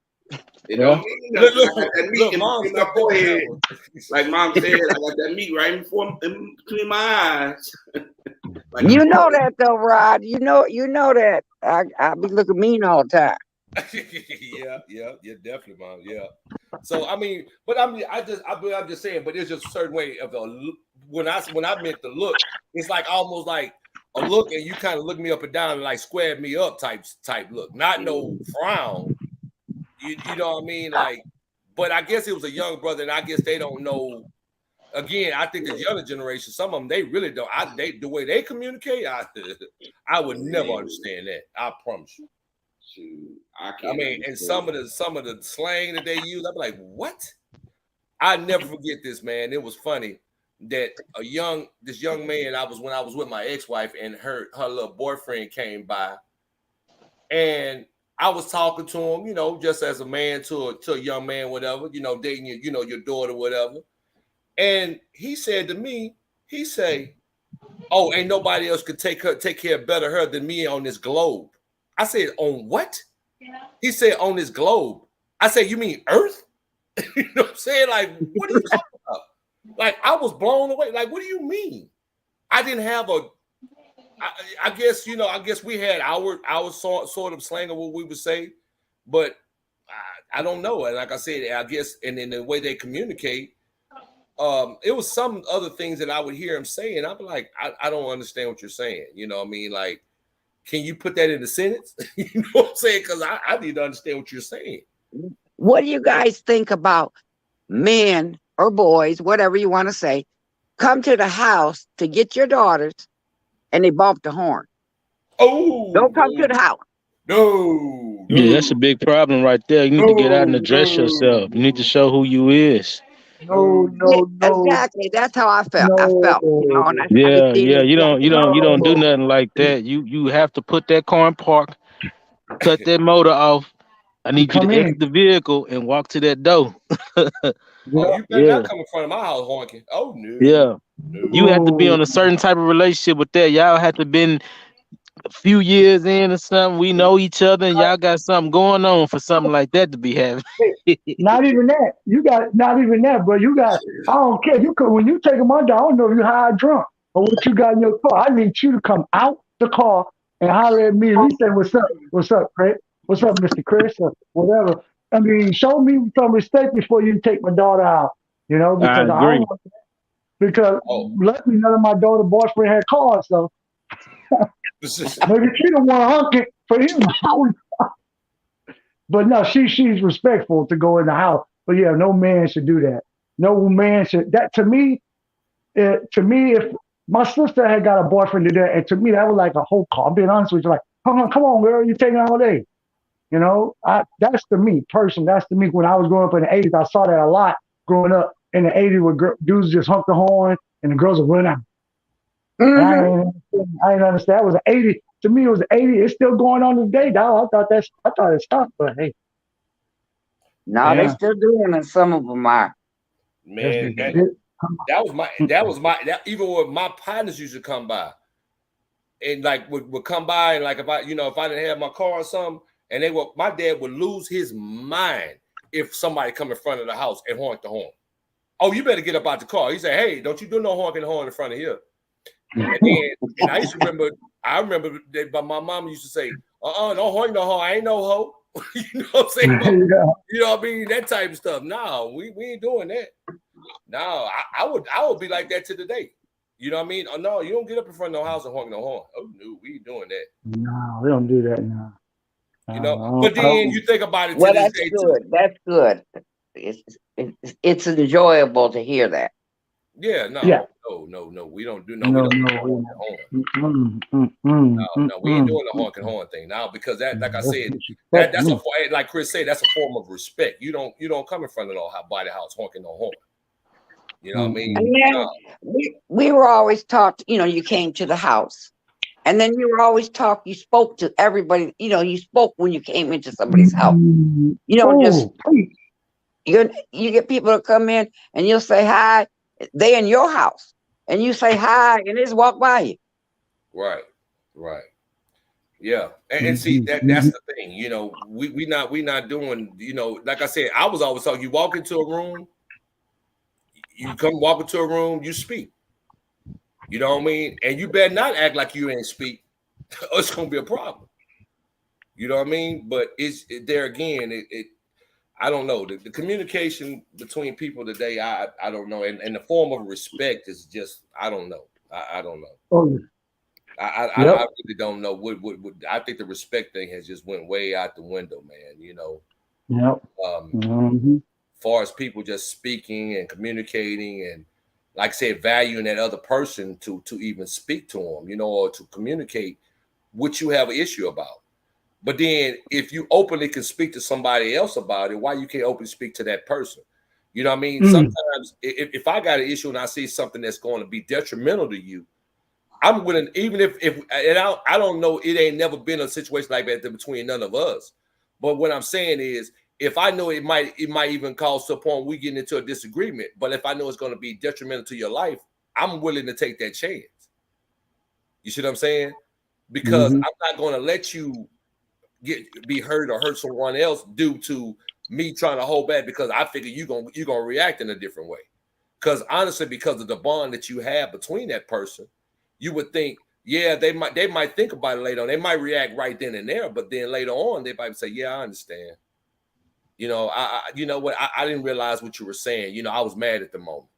It don't mean nothing. Look, I got that meat in my forehead. Like Mom said, I got that meat right in between my eyes. Like, you know that though, Rod. You know that. I be looking mean all the time. yeah, definitely, Mom. Yeah. So I mean, but I'm just saying, but there's just a certain way of when I meant the look, it's like almost like a look, and you kind of look me up and down and like square me up type look, not no frown. You know what I mean? Like, but I guess it was a young brother, and I guess they don't know. Again, I think the younger generation, some of them, they really don't. The way they communicate, I would never understand that. I promise you. I mean, and some of the slang that they use, I'm like, what? I never forget this, man. It was funny that this young man, when I was with my ex-wife, and her little boyfriend came by, and I was talking to him, just as a man to a young man, whatever, dating your daughter, whatever. And he said to me, he say, "Oh, ain't nobody else could take care better of her than me on this globe." I said, "On what?" He said, "On this globe." I said, "You mean Earth?" You know what I'm saying? Like, what are you talking about? Like, I was blown away. Like, what do you mean? I didn't have I guess we had our sort of slang of what we would say, but I don't know. And like I said, I guess, and in the way they communicate, it was some other things that I would hear him say, and I'd be like, I don't understand what you're saying. You know what I mean? Like, can you put that in a sentence? You know what I'm saying? Because I need to understand what you're saying. What do you guys think about men or boys, whatever you want to say, come to the house to get your daughters and they bump the horn? Oh, don't come to the house. No. Yeah, that's a big problem right there. You need to get out and address yourself. You need to show who you is. No. Exactly. That's how I felt. I felt, Yeah. You don't do nothing like that. You have to put that car in park, cut that motor off. I need you to exit the vehicle and walk to that door. You better not come in front of my house honking. Oh no. Yeah. No. You have to be on a certain type of relationship with that. Y'all have to been a few years in or something. We know each other and y'all got something going on for something like that to be having. Not even that. You got not even that, bro. You got. I don't care. You could when you take them under. I don't know if you high or drunk or what you got in your car. I need you to come out the car and holler at me. And he said, "What's up, Chris? What's up, Mr. Chris? Or whatever." I mean, show me some respect before you take my daughter out. Because I agree. Because luckily none of my daughter boyfriend had cars, so maybe she don't want to hunk it for him. But no, she's respectful to go in the house. But yeah, no man should do that. No man should. That to me, if my sister had got a boyfriend to that, and to me that was like a whole call. I'm being honest with you, like, come on, girl, you taking all day. That's to me, person. That's to me. When I was growing up in the '80s, I saw that a lot growing up in the '80s, where dudes just honk the horn and the girls would run out. Mm-hmm. I didn't understand. It was an '80s. To me, it was 80. It's still going on today, dog. I thought it stopped, but hey. No, they still doing it. Some of them are. Man, that was my even when my partners used to come by, and like would come by, and like if I didn't have my car or something, and my dad would lose his mind if somebody come in front of the house and honk the horn. Oh, you better get up out the car. He said, "Hey, don't you do no honking the horn in front of here." And I used to remember that my mom used to say, don't honk no horn. I ain't no hoe. You know what I'm saying? Yeah. You know what I mean? That type of stuff. No, we ain't doing that. No, I would be like that to the day. You know what I mean? Oh no, you don't get up in front of no house and honk no horn. Oh no, we ain't doing that. No, we don't do that now. You know, but then you think about it to Well, this that's day good. too. That's good. It's enjoyable to hear that. Yeah, no, Yeah. no. We don't do No, we don't do no, the we honk don't. and horn. No, we ain't doing the honk and horn thing now because that, like I said, that's like Chris said, that's a form of respect. You don't come in front of no body house honking no horn. You know what I mean? And then we were always taught, you came to the house. And then you were always taught, you spoke to everybody, you spoke when you came into somebody's house. You don't just, you get people to come in and you'll say hi, they in your house, and you say hi and they just walk by you. Right. Yeah. And see, that's the thing, we not doing, like I said, I was always talking, you walk into a room, you walk into a room, you speak. You know what I mean? And you better not act like you ain't speak, or it's gonna be a problem. You know what I mean? But there again, I don't know. The communication between people today, I don't know. And the form of respect is just, I don't know. I don't know. Oh, I really don't know. What I think the respect thing has just went way out the window, man. Yep. Far as people just speaking and communicating and, like I said, valuing that other person to even speak to them, or to communicate what you have an issue about. But then if you openly can speak to somebody else about it, why you can't openly speak to that person? You know what I mean? Sometimes if I got an issue and I see something that's going to be detrimental to you, I'm willing, even if and I don't know, it ain't never been a situation like that between none of us. But what I'm saying is, if I know it might even cause to a point we get into a disagreement, but if I know it's going to be detrimental to your life, I'm willing to take that chance. You see what I'm saying? Because I'm not going to let you be hurt or hurt someone else due to me trying to hold back because I figure you're gonna react in a different way. Because honestly, because of the bond that you have between that person, you would think, yeah, they might think about it later on. They might react right then and there, but then later on they might say, yeah, I understand. You know what? I didn't realize what you were saying. I was mad at the moment.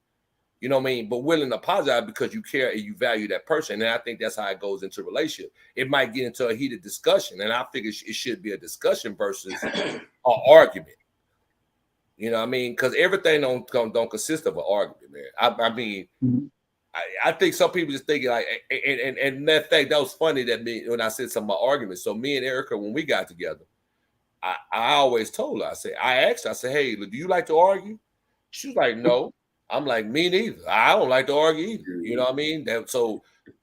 You know what I mean? But willing to apologize because you care and you value that person. And I think that's how it goes into a relationship. It might get into a heated discussion. And I figure it should be a discussion versus an argument. You know what I mean? Because everything don't consist of an argument, man. I think some people just think like, and that fact, that was funny that when I said something about arguments. So me and Erica, when we got together, I always told her, I asked her, I said, hey, do you like to argue? She was like, no. I'm like, me neither. I don't like to argue either. You know what I mean?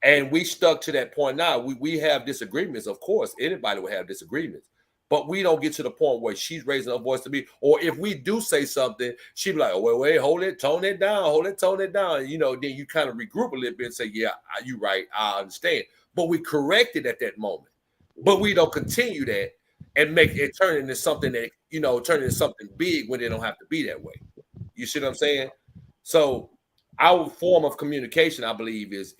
And we stuck to that point now. We have disagreements, of course. Anybody will have disagreements. But we don't get to the point where she's raising her voice to me. Or if we do say something, she'd be like, oh, wait, hold it, tone it down. Then you kind of regroup a little bit and say, yeah, you're right. I understand. But we correct it at that moment. But we don't continue that and make it turn into something that, turn into something big when it don't have to be that way. You see what I'm saying? So our form of communication, I believe, is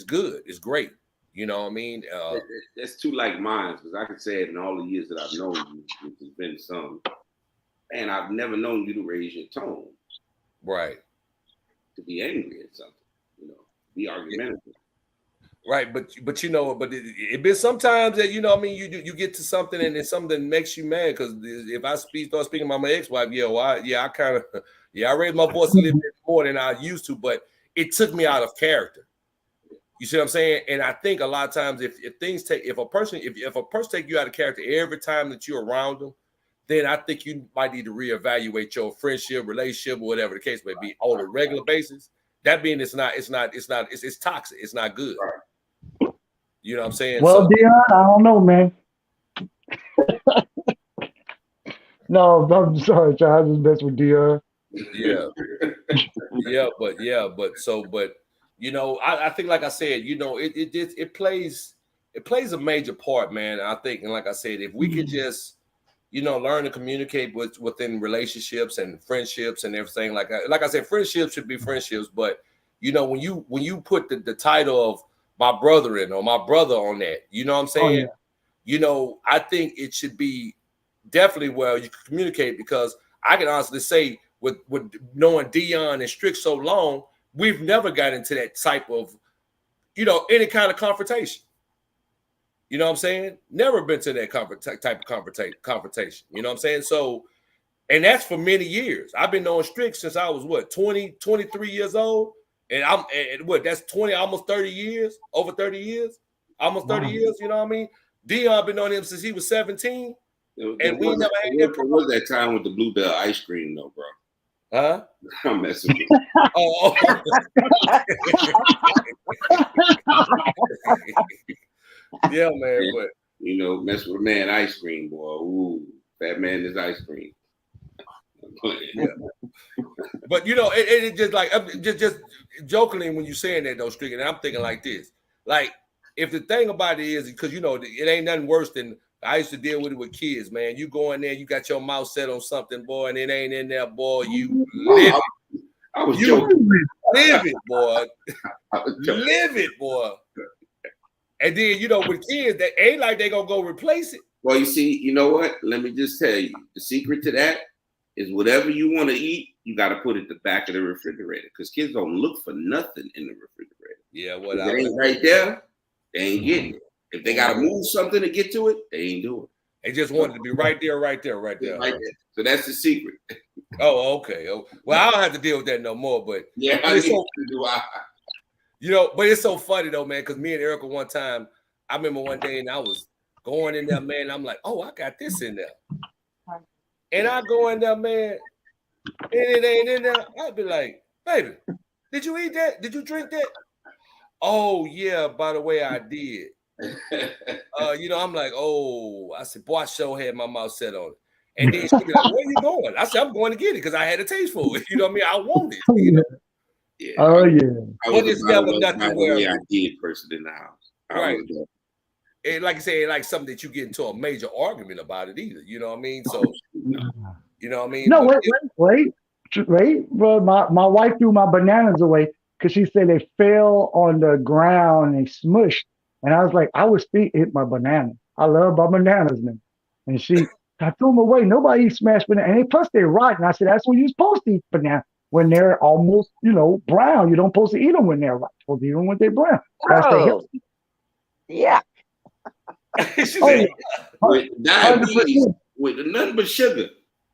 good. It's great. You know what I mean? That's two like minds, because I can say it in all the years that I've known you, which has been some. And I've never known you to raise your tone. Right. To be angry at something, be argumentative. Right, but it been sometimes that you get to something and it's something that makes you mad because if I start speaking about my ex-wife, I kind of I raised my voice a little bit more than I used to, but it took me out of character. You see what I'm saying? And I think a lot of times if a person take you out of character every time that you're around them, then I think you might need to reevaluate your friendship, relationship, or whatever the case may be on a regular basis. That being it's toxic. It's not good. Right. You know what I'm saying? Well, Dion, I don't know, man. No, I'm sorry, John. I just mess with Dion. Yeah, but I think, like I said, it plays a major part, man. I think, and like I said, if we could just learn to communicate within relationships and friendships and everything, like I said, friendships should be friendships, but when you put the title of my brother or my brother on that, you know what I'm saying? you know, I think it should be definitely where you can communicate, because I can honestly say with knowing Dion and Strick so long, we've never got into that type of, you know, any kind of confrontation. You know what I'm saying? Never been to that type of confrontation. You know what I'm saying? So, and that's for many years. I've been knowing Strick since I was 23 years old. And that's 20, almost 30 years, over 30 years, almost 30 years. You know what I mean? Dion been on him since he was 17. And we never had that. What was that time with the Bluebell ice cream, though, bro? Huh? I'm messing with you. Oh. Yeah, man. Yeah. But You know, mess with a man ice cream, boy. Ooh, that man is ice cream. Yeah. But you know, it just like just jokingly when you're saying that though, Strick, and I'm thinking like this. Like, if the thing about it is, because you know, it ain't nothing worse than I used to deal with it with kids, man. You go in there, you got your mouth set on something, boy, and it ain't in there, boy. You live it. I was joking. Live it, boy. Live it, boy. And then, you know, with kids, they ain't like they gonna go replace it. Well, you see, you know what? Let me just tell you, the secret to that is whatever you want to eat, you got to put it at the back of the refrigerator, because kids don't look for nothing in the refrigerator. Yeah, if it ain't right there, they ain't getting it. If they got to move something to get to it, they ain't doing it. They just want it to be right there. Right there. So that's the secret. Oh, okay. Oh, well, I don't have to deal with that no more. But yeah, you know, but it's so funny though, man, because me and Erica one time, I remember one day and I was going in there, man. I'm like, oh, I got this in there. And I go in there, man, and it ain't in there. I'd be like, baby, did you eat that? Did you drink that? Oh, yeah, by the way, I did. You know, I'm like, oh, I said, boy, I sure had my mouth set on it. And then she be like, where you going? I said, I'm going to get it because I had a taste for it. You know what I mean? I want it. You know? Yeah. Oh, yeah. But it's never nothing where I did person in the house. Right. And like I say, like something that you get into a major argument about it either. You know what I mean? So, you know what I mean? No, but wait. Well, my wife threw my bananas away because she said they fell on the ground and smushed. And I was like, I would still eat my banana. I love my bananas, man. And I threw them away. Nobody eats smashed bananas. And plus they're rotten. I said, that's when you're supposed to eat bananas. When they're almost, you know, brown. You don't supposed to eat them when they're rotten. You're supposed to eat them when they're brown. That's the healthy. Yeah. With diabetes, with nothing but sugar.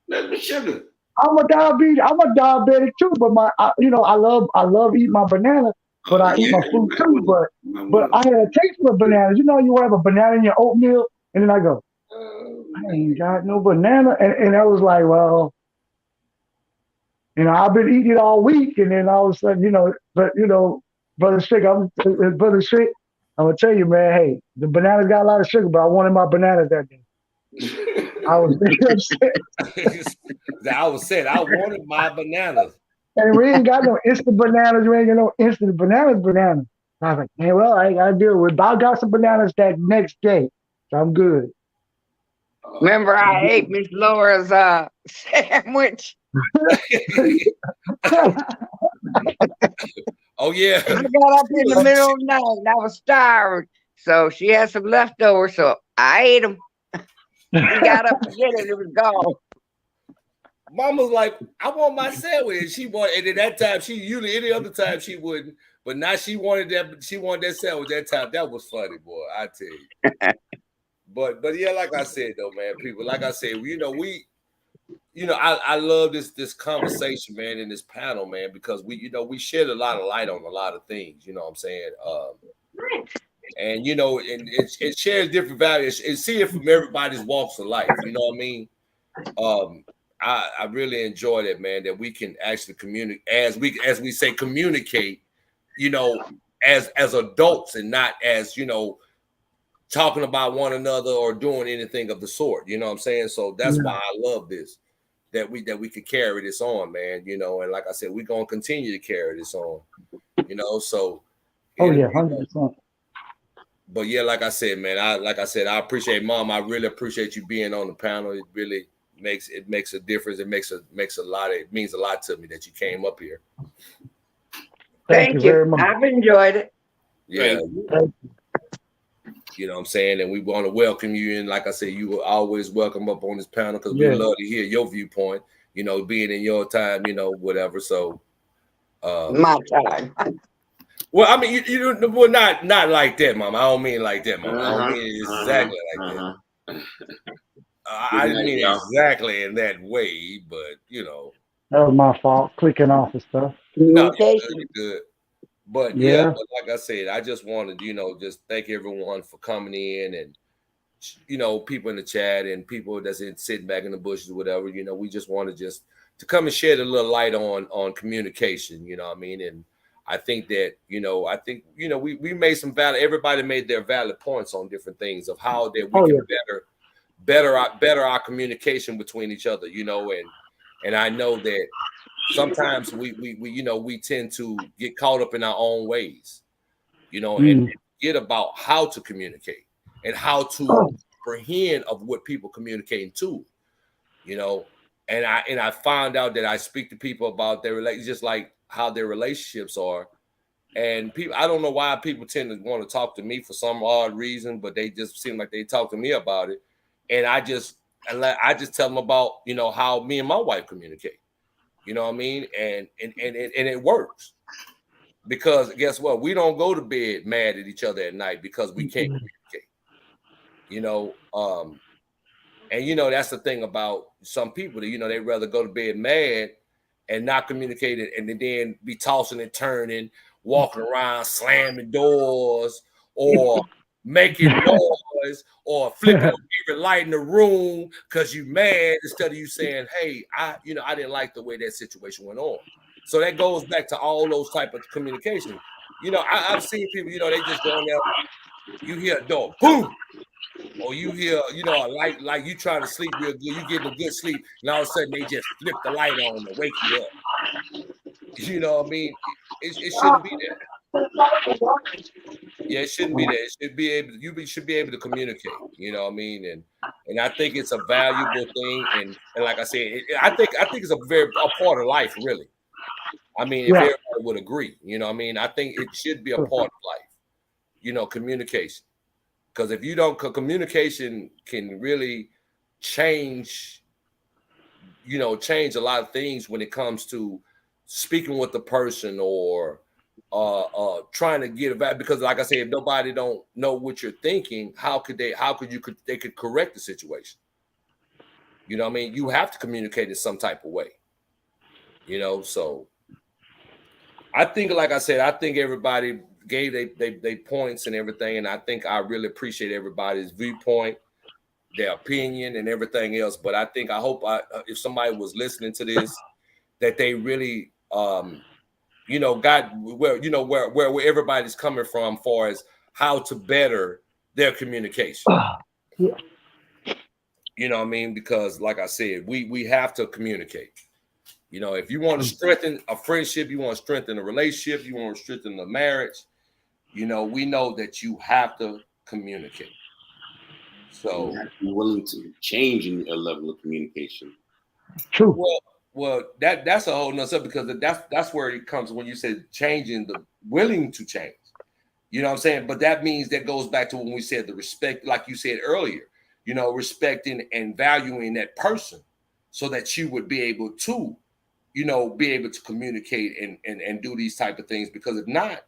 Nothing but sugar. I'm a diabetic too, but I love eating my banana, but I eat my food too. But I had a taste for bananas. You know, you have a banana in your oatmeal, and then I go, I ain't got no banana, and I was like, well, you know, I've been eating it all week, and then all of a sudden, you know, Brother Strick, I'm gonna tell you, man, hey, the bananas got a lot of sugar, but I wanted my bananas that day. I was very upset. I was saying I wanted my bananas. And we ain't got no instant bananas. We ain't got no instant bananas. I was like, man, well, I ain't got to deal with it. But I got some bananas that next day. So I'm good. Remember, I ate Miss Laura's sandwich. Oh, yeah. I got up in the middle of the night and I was starving. So she had some leftovers. So I ate them. She got up and get it. It was gone. Mama's like, I want my sandwich. She wanted, and at that time, she usually any other time she wouldn't, but now she wanted that. She wanted that sandwich that time. That was funny, boy. I tell you. But yeah, like I said though, man, people, like I said, I love this conversation, man, in this panel, man, because we shed a lot of light on a lot of things. You know what I'm saying? And you know, and it shares different values and see it from everybody's walks of life. You know what I mean? I really enjoy that, man, that we can actually communicate as we say communicate, you know, as adults and not as, you know, talking about one another or doing anything of the sort. You know what I'm saying? So that's why I love this, that we could carry this on, man, you know, and like I said, we're gonna continue to carry this on, you know. So 100%. But yeah, like I said, man, I appreciate Mom. I really appreciate you being on the panel. It really makes a difference. It means a lot to me that you came up here. Thank you very much. I've enjoyed it. Yeah. You know what I'm saying? And we want to welcome you. And like I said, you were always welcome up on this panel because we Yeah. love to hear your viewpoint, you know, being in your time, you know, whatever. So, My time. well, I mean, you well, not like that, Mama. I don't mean like that, Mama. I don't Uh-huh, mean exactly like that. I Good didn't night, mean y'all. exactly in that way, but you know, That was my fault, clicking off and stuff. no, Communication. you're good. But yeah, Yeah. but like I said, I just wanted, you know, just thank everyone for coming in and you know, people in the chat and people that's sitting back in the bushes or whatever, you know, we just want to just to come and shed a little light on communication, you know what I mean? And I think that, you know, we made some valid, everybody made their valid points on different things of how that we Oh, can yeah. better our communication between each other, you know, and I know that sometimes we tend to get caught up in our own ways, you know, and Mm. forget about how to communicate and how to Oh, comprehend of what people communicating to, you know. And I found out that I speak to people about their just like how their relationships are. And people, I don't know why people tend to want to talk to me for some odd reason, but they just seem like they talk to me about it. And I just tell them about, you know, how me and my wife communicate. You know what I mean? And it works. Because guess what? We don't go to bed mad at each other at night because we can't communicate. You know, and you know that's the thing about some people that, you know, they'd rather go to bed mad and not communicate it and then be tossing and turning, walking around, slamming doors, or making noise, or flipping on every light in the room because you mad instead of you saying, hey, I didn't like the way that situation went on. So that goes back to all those type of communication. You know, I've seen people, you know, they just go in there, you hear a door, boom, or you hear, you know, a light, like you trying to sleep real good, you getting a good sleep, and all of a sudden they just flip the light on to wake you up. You know what I mean? It shouldn't be that. Yeah, it shouldn't be that. It should be able, should be able to communicate. You know what I mean? And I think it's a valuable thing. And like I said, I think it's a part of life, really. I mean, if yeah. everybody would agree, you know what I mean? I think it should be a part of life, you know, communication. Because if you don't, communication can really change, you know, change a lot of things when it comes to speaking with the person or trying to get about, because like I said, if nobody don't know what you're thinking, how could they correct the situation? You know what I mean? You have to communicate in some type of way, you know. So I think, like I said, I think everybody gave they points and everything, and I think I really appreciate everybody's viewpoint, their opinion, and everything else. But I hope if somebody was listening to this, that they really you know, got where, you know, where everybody's coming from, far as how to better their communication. Yeah. You know what I mean? Because like I said, we have to communicate. You know, if you want to strengthen a friendship, you want to strengthen a relationship, you want to strengthen the marriage, you know, we know that you have to communicate. So You have to be willing to change in a level of communication. True. Well, that's a whole nother subject, because that's where it comes when you say changing, the willing to change. You know what I'm saying? But that means that goes back to when we said the respect, like you said earlier, you know, respecting and valuing that person so that you would be able to, you know, be able to communicate and do these type of things. Because if not,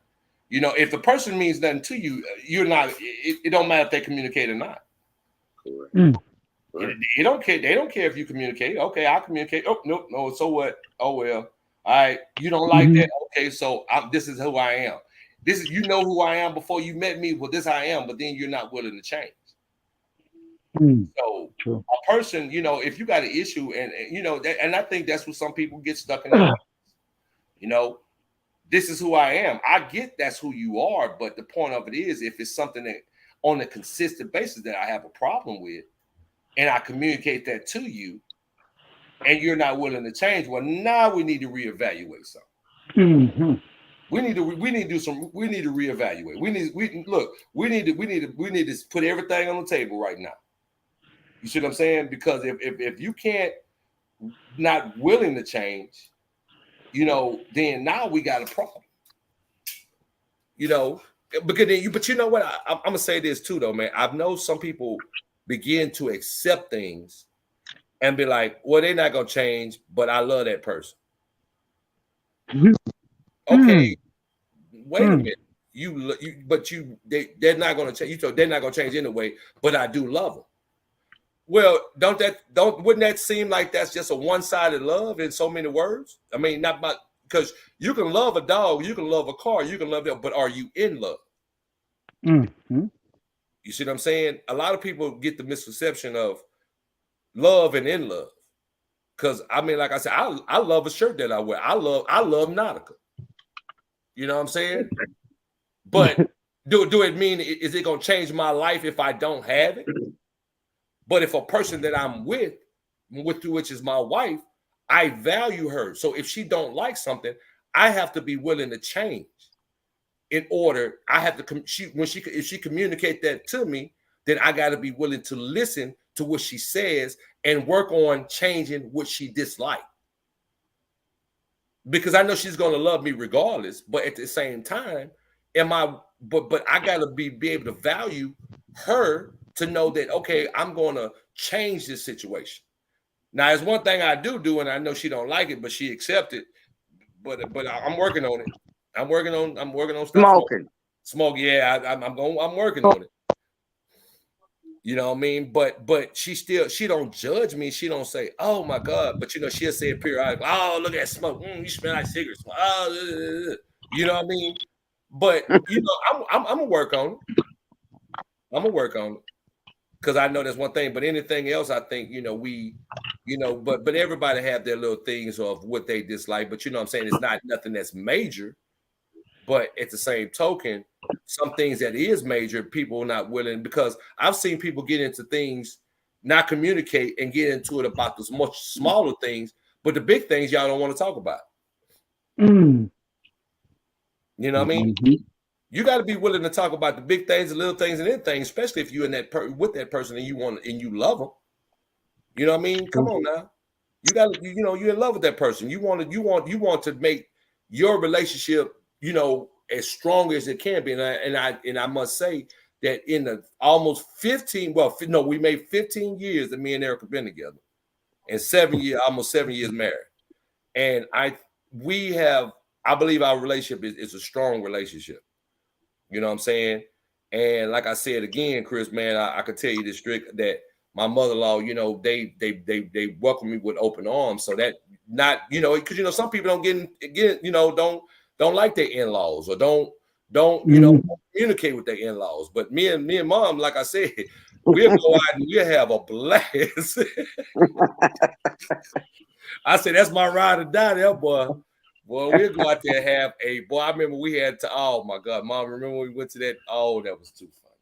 you know, if the person means nothing to you, you're not, it don't matter if they communicate or not. Correct. Mm. They don't care. They don't care if you communicate. Okay, I'll communicate. Oh, no. So what? Oh, well. All right. You don't like that. Okay. So this is who I am. This is, you know who I am before you met me. Well, this I am, but then you're not willing to change. Mm. So True. a person, you know, if you got an issue and you know, and I think that's what some people get stuck in their ways. You know, this is who I am. I get that's who you are, but the point of it is, if it's something that on a consistent basis that I have a problem with, and I communicate that to you, and you're not willing to change, well, now we need to reevaluate something. Mm-hmm. We need to reevaluate. We need to put everything on the table right now. You see what I'm saying? Because if you can't, not willing to change, you know, then now we got a problem. You know, Because then but you know what? I'm gonna say this too, though, man. I know some people begin to accept things and be like, "Well, they're not gonna change," but I love that person. Okay, wait a minute. They're not gonna change. They're not gonna change anyway. But I do love them. Well, wouldn't that seem like that's just a one-sided love in so many words? I mean, not about because you can love a dog, you can love a car, you can love them, but are you in love? Mm-hmm. You see what I'm saying? A lot of people get the misconception of love and in love. Because I mean, like I said, I love a shirt that I wear. I love Nautica. You know what I'm saying? But do it mean is it gonna change my life if I don't have it? But if a person that I'm with which is my wife, I value her. So if she don't like something, I have to be willing to change. In order, I have to if she communicate that to me, then I got to be willing to listen to what she says and work on changing what she dislikes. Because I know she's going to love me regardless, but at the same time, but I got to be able to value her to know that, okay, I'm going to change this situation. Now, there's one thing I do, and I know she don't like it, but she accepted. But I'm working on it. I'm working on Smoking. Smoke, yeah. I'm working on it. You know what I mean? But she don't judge me. She don't say, "Oh my God," but she'll say it periodically. Oh, look at that smoke. You smell like cigarette smoke. Oh, you know what I mean? But I'm gonna work on it. I'm gonna work on it because I know that's one thing. But anything else, I think but everybody have their little things of what they dislike. But you know what I'm saying? It's not nothing that's major. But at the same token, some things that is major, people are not willing, because I've seen people get into things, not communicate and get into it about those much smaller things, but the big things y'all don't want to talk about. Mm. You know what I mean? Mm-hmm. You got to be willing to talk about the big things, the little things, and anything, especially if you're in that with that person and you love them. You know what I mean? Come on now. You got to, you're in love with that person. You want to make your relationship, as strong as it can be. And I must say that in the almost 15, we made 15 years that me and Eric have been together, and almost 7 years married. And I believe our relationship is a strong relationship. You know what I'm saying? And like I said again, Chris, man, I could tell you this that my mother-in-law, they welcome me with open arms. So that not, because some people don't get don't like their in-laws or don't communicate with their in-laws. But me and mom, like I said, we'll go out and we'll have a blast. I said that's my ride or die there, boy. Boy, we'll go out there and have I remember we had oh my God, Mom, remember when we went to that? Oh, that was too funny.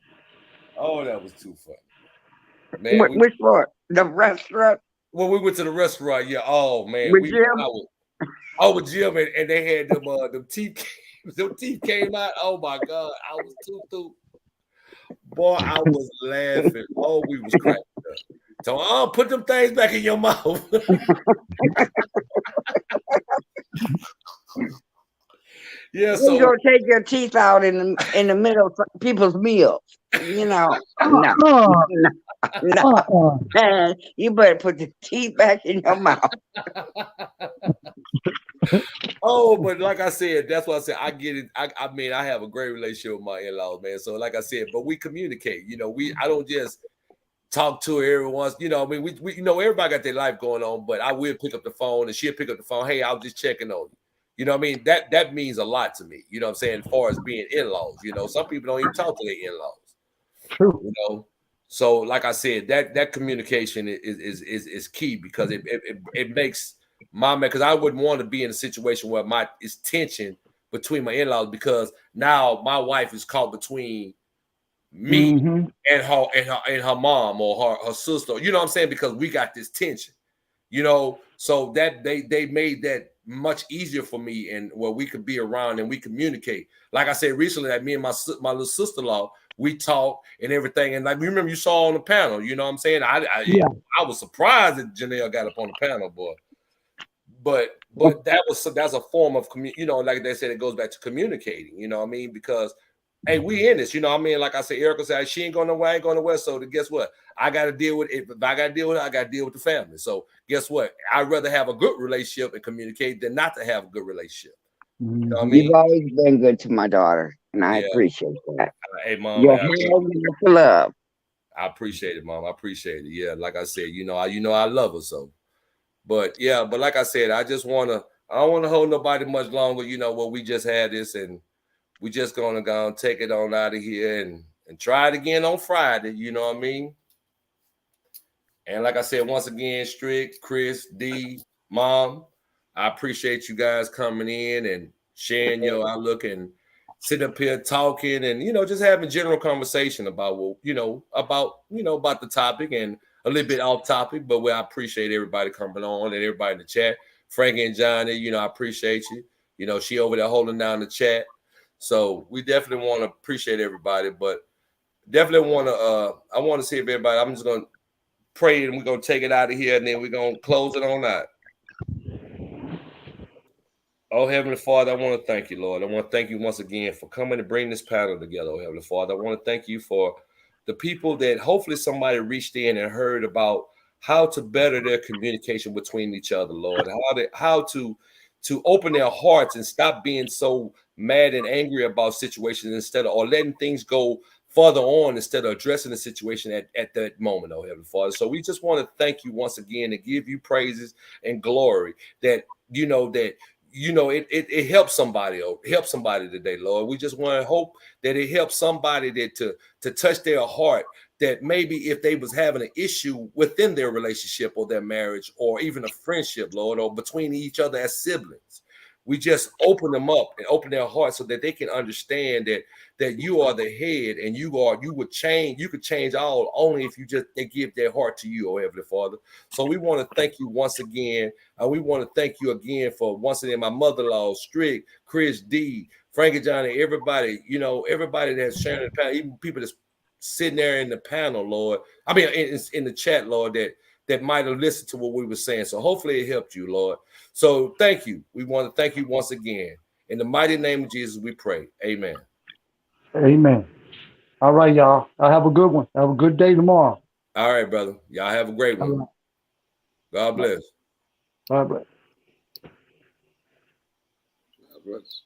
Oh, that was too funny. Man, which one? The restaurant? Well, we went to the restaurant, yeah. Oh man, with Jim? With Jim, and they had them teeth. Them teeth came out. Oh my God, I was too. Boy, I was laughing. Oh, we was cracking up. So, put them things back in your mouth. Yeah, so you're gonna take your teeth out in the middle of people's meals. No. Man, you better put the teeth back in your mouth. Oh, but like I said, that's what I said. I get it. I mean, I have a great relationship with my in-laws, man. So, like I said, but we communicate. I don't just talk to her every once. I mean, we everybody got their life going on, but I will pick up the phone and she'll pick up the phone. Hey, I was just checking on you. You know what I mean? That means a lot to me. You know what I'm saying? As far as being in-laws, some people don't even talk to their in-laws. True. So like I said, that communication is key, because it makes my man, because I wouldn't want to be in a situation where it's tension between my in-laws, because now my wife is caught between me and her mom or her sister. You know what I'm saying? Because we got this tension. So that they made that much easier for me, and where we could be around and we communicate. Like I said recently, that me and my little sister-in-law, we talk and everything. And like, remember you saw on the panel, you know what I'm saying? I was surprised that Janelle got up on the panel, boy. But that's a form of like they said, it goes back to communicating, you know what I mean? Because hey, we in this, you know what I mean? Like I said, Erica said, she ain't going nowhere, I ain't going nowhere. So guess what? I got to deal with it. If I got to deal with it, I got to deal with the family. So guess what? I'd rather have a good relationship and communicate than not to have a good relationship. You know what I mean? You've always been good to my daughter, and I Yeah. appreciate that. Hey, Mom. Your Man, hug and your love. I appreciate it, Mom. I appreciate it. Yeah, like I said, I love her so. But yeah, but like I said, I don't want to hold nobody much longer. We just had this, and we just gonna go and take it on out of here and try it again on Friday. You know what I mean? And like I said, once again, Strick, Chris, D, Mom, I appreciate you guys coming in and sharing your outlook and sitting up here talking and just having general conversation about about the topic and a little bit off topic, but I appreciate everybody coming on and everybody in the chat. Frankie and Johnny, I appreciate you. She over there holding down the chat. So we definitely want to appreciate everybody, but definitely want to I want to see if everybody, I'm just gonna pray and we're gonna take it out of here and then we're gonna close it on out. Oh, Heavenly Father, I want to thank you, Lord. I want to thank you once again for coming to bring this panel together, oh, Heavenly Father. I want to thank you for the people that hopefully somebody reached in and heard about how to better their communication between each other, Lord. How to open their hearts and stop being so mad and angry about situations instead of or letting things go further on instead of addressing the situation at that moment, oh Heavenly Father. So we just want to thank you once again and give you praises and glory that it helps somebody today, Lord. We just want to hope that it helps somebody to touch their heart, that maybe if they was having an issue within their relationship or their marriage or even a friendship, Lord, or between each other as siblings, we just open them up and open their hearts so that they can understand that you are the head and you could change all only if they give their heart to you, oh Heavenly Father. So we want to thank you once again. And we want to thank you again for once again my mother-in-law, Strick, Chris D, Frankie Johnny, everybody, everybody that's sharing the panel, even people that's sitting there in the panel, Lord. I mean in the chat, Lord, that might have listened to what we were saying. So hopefully it helped you, Lord. So thank you. We want to thank you once again. In the mighty name of Jesus, we pray. Amen. Amen. All right, y'all. I have a good one. Have a good day tomorrow. All right, brother. Y'all have a great one. Right. God bless. All right. God bless.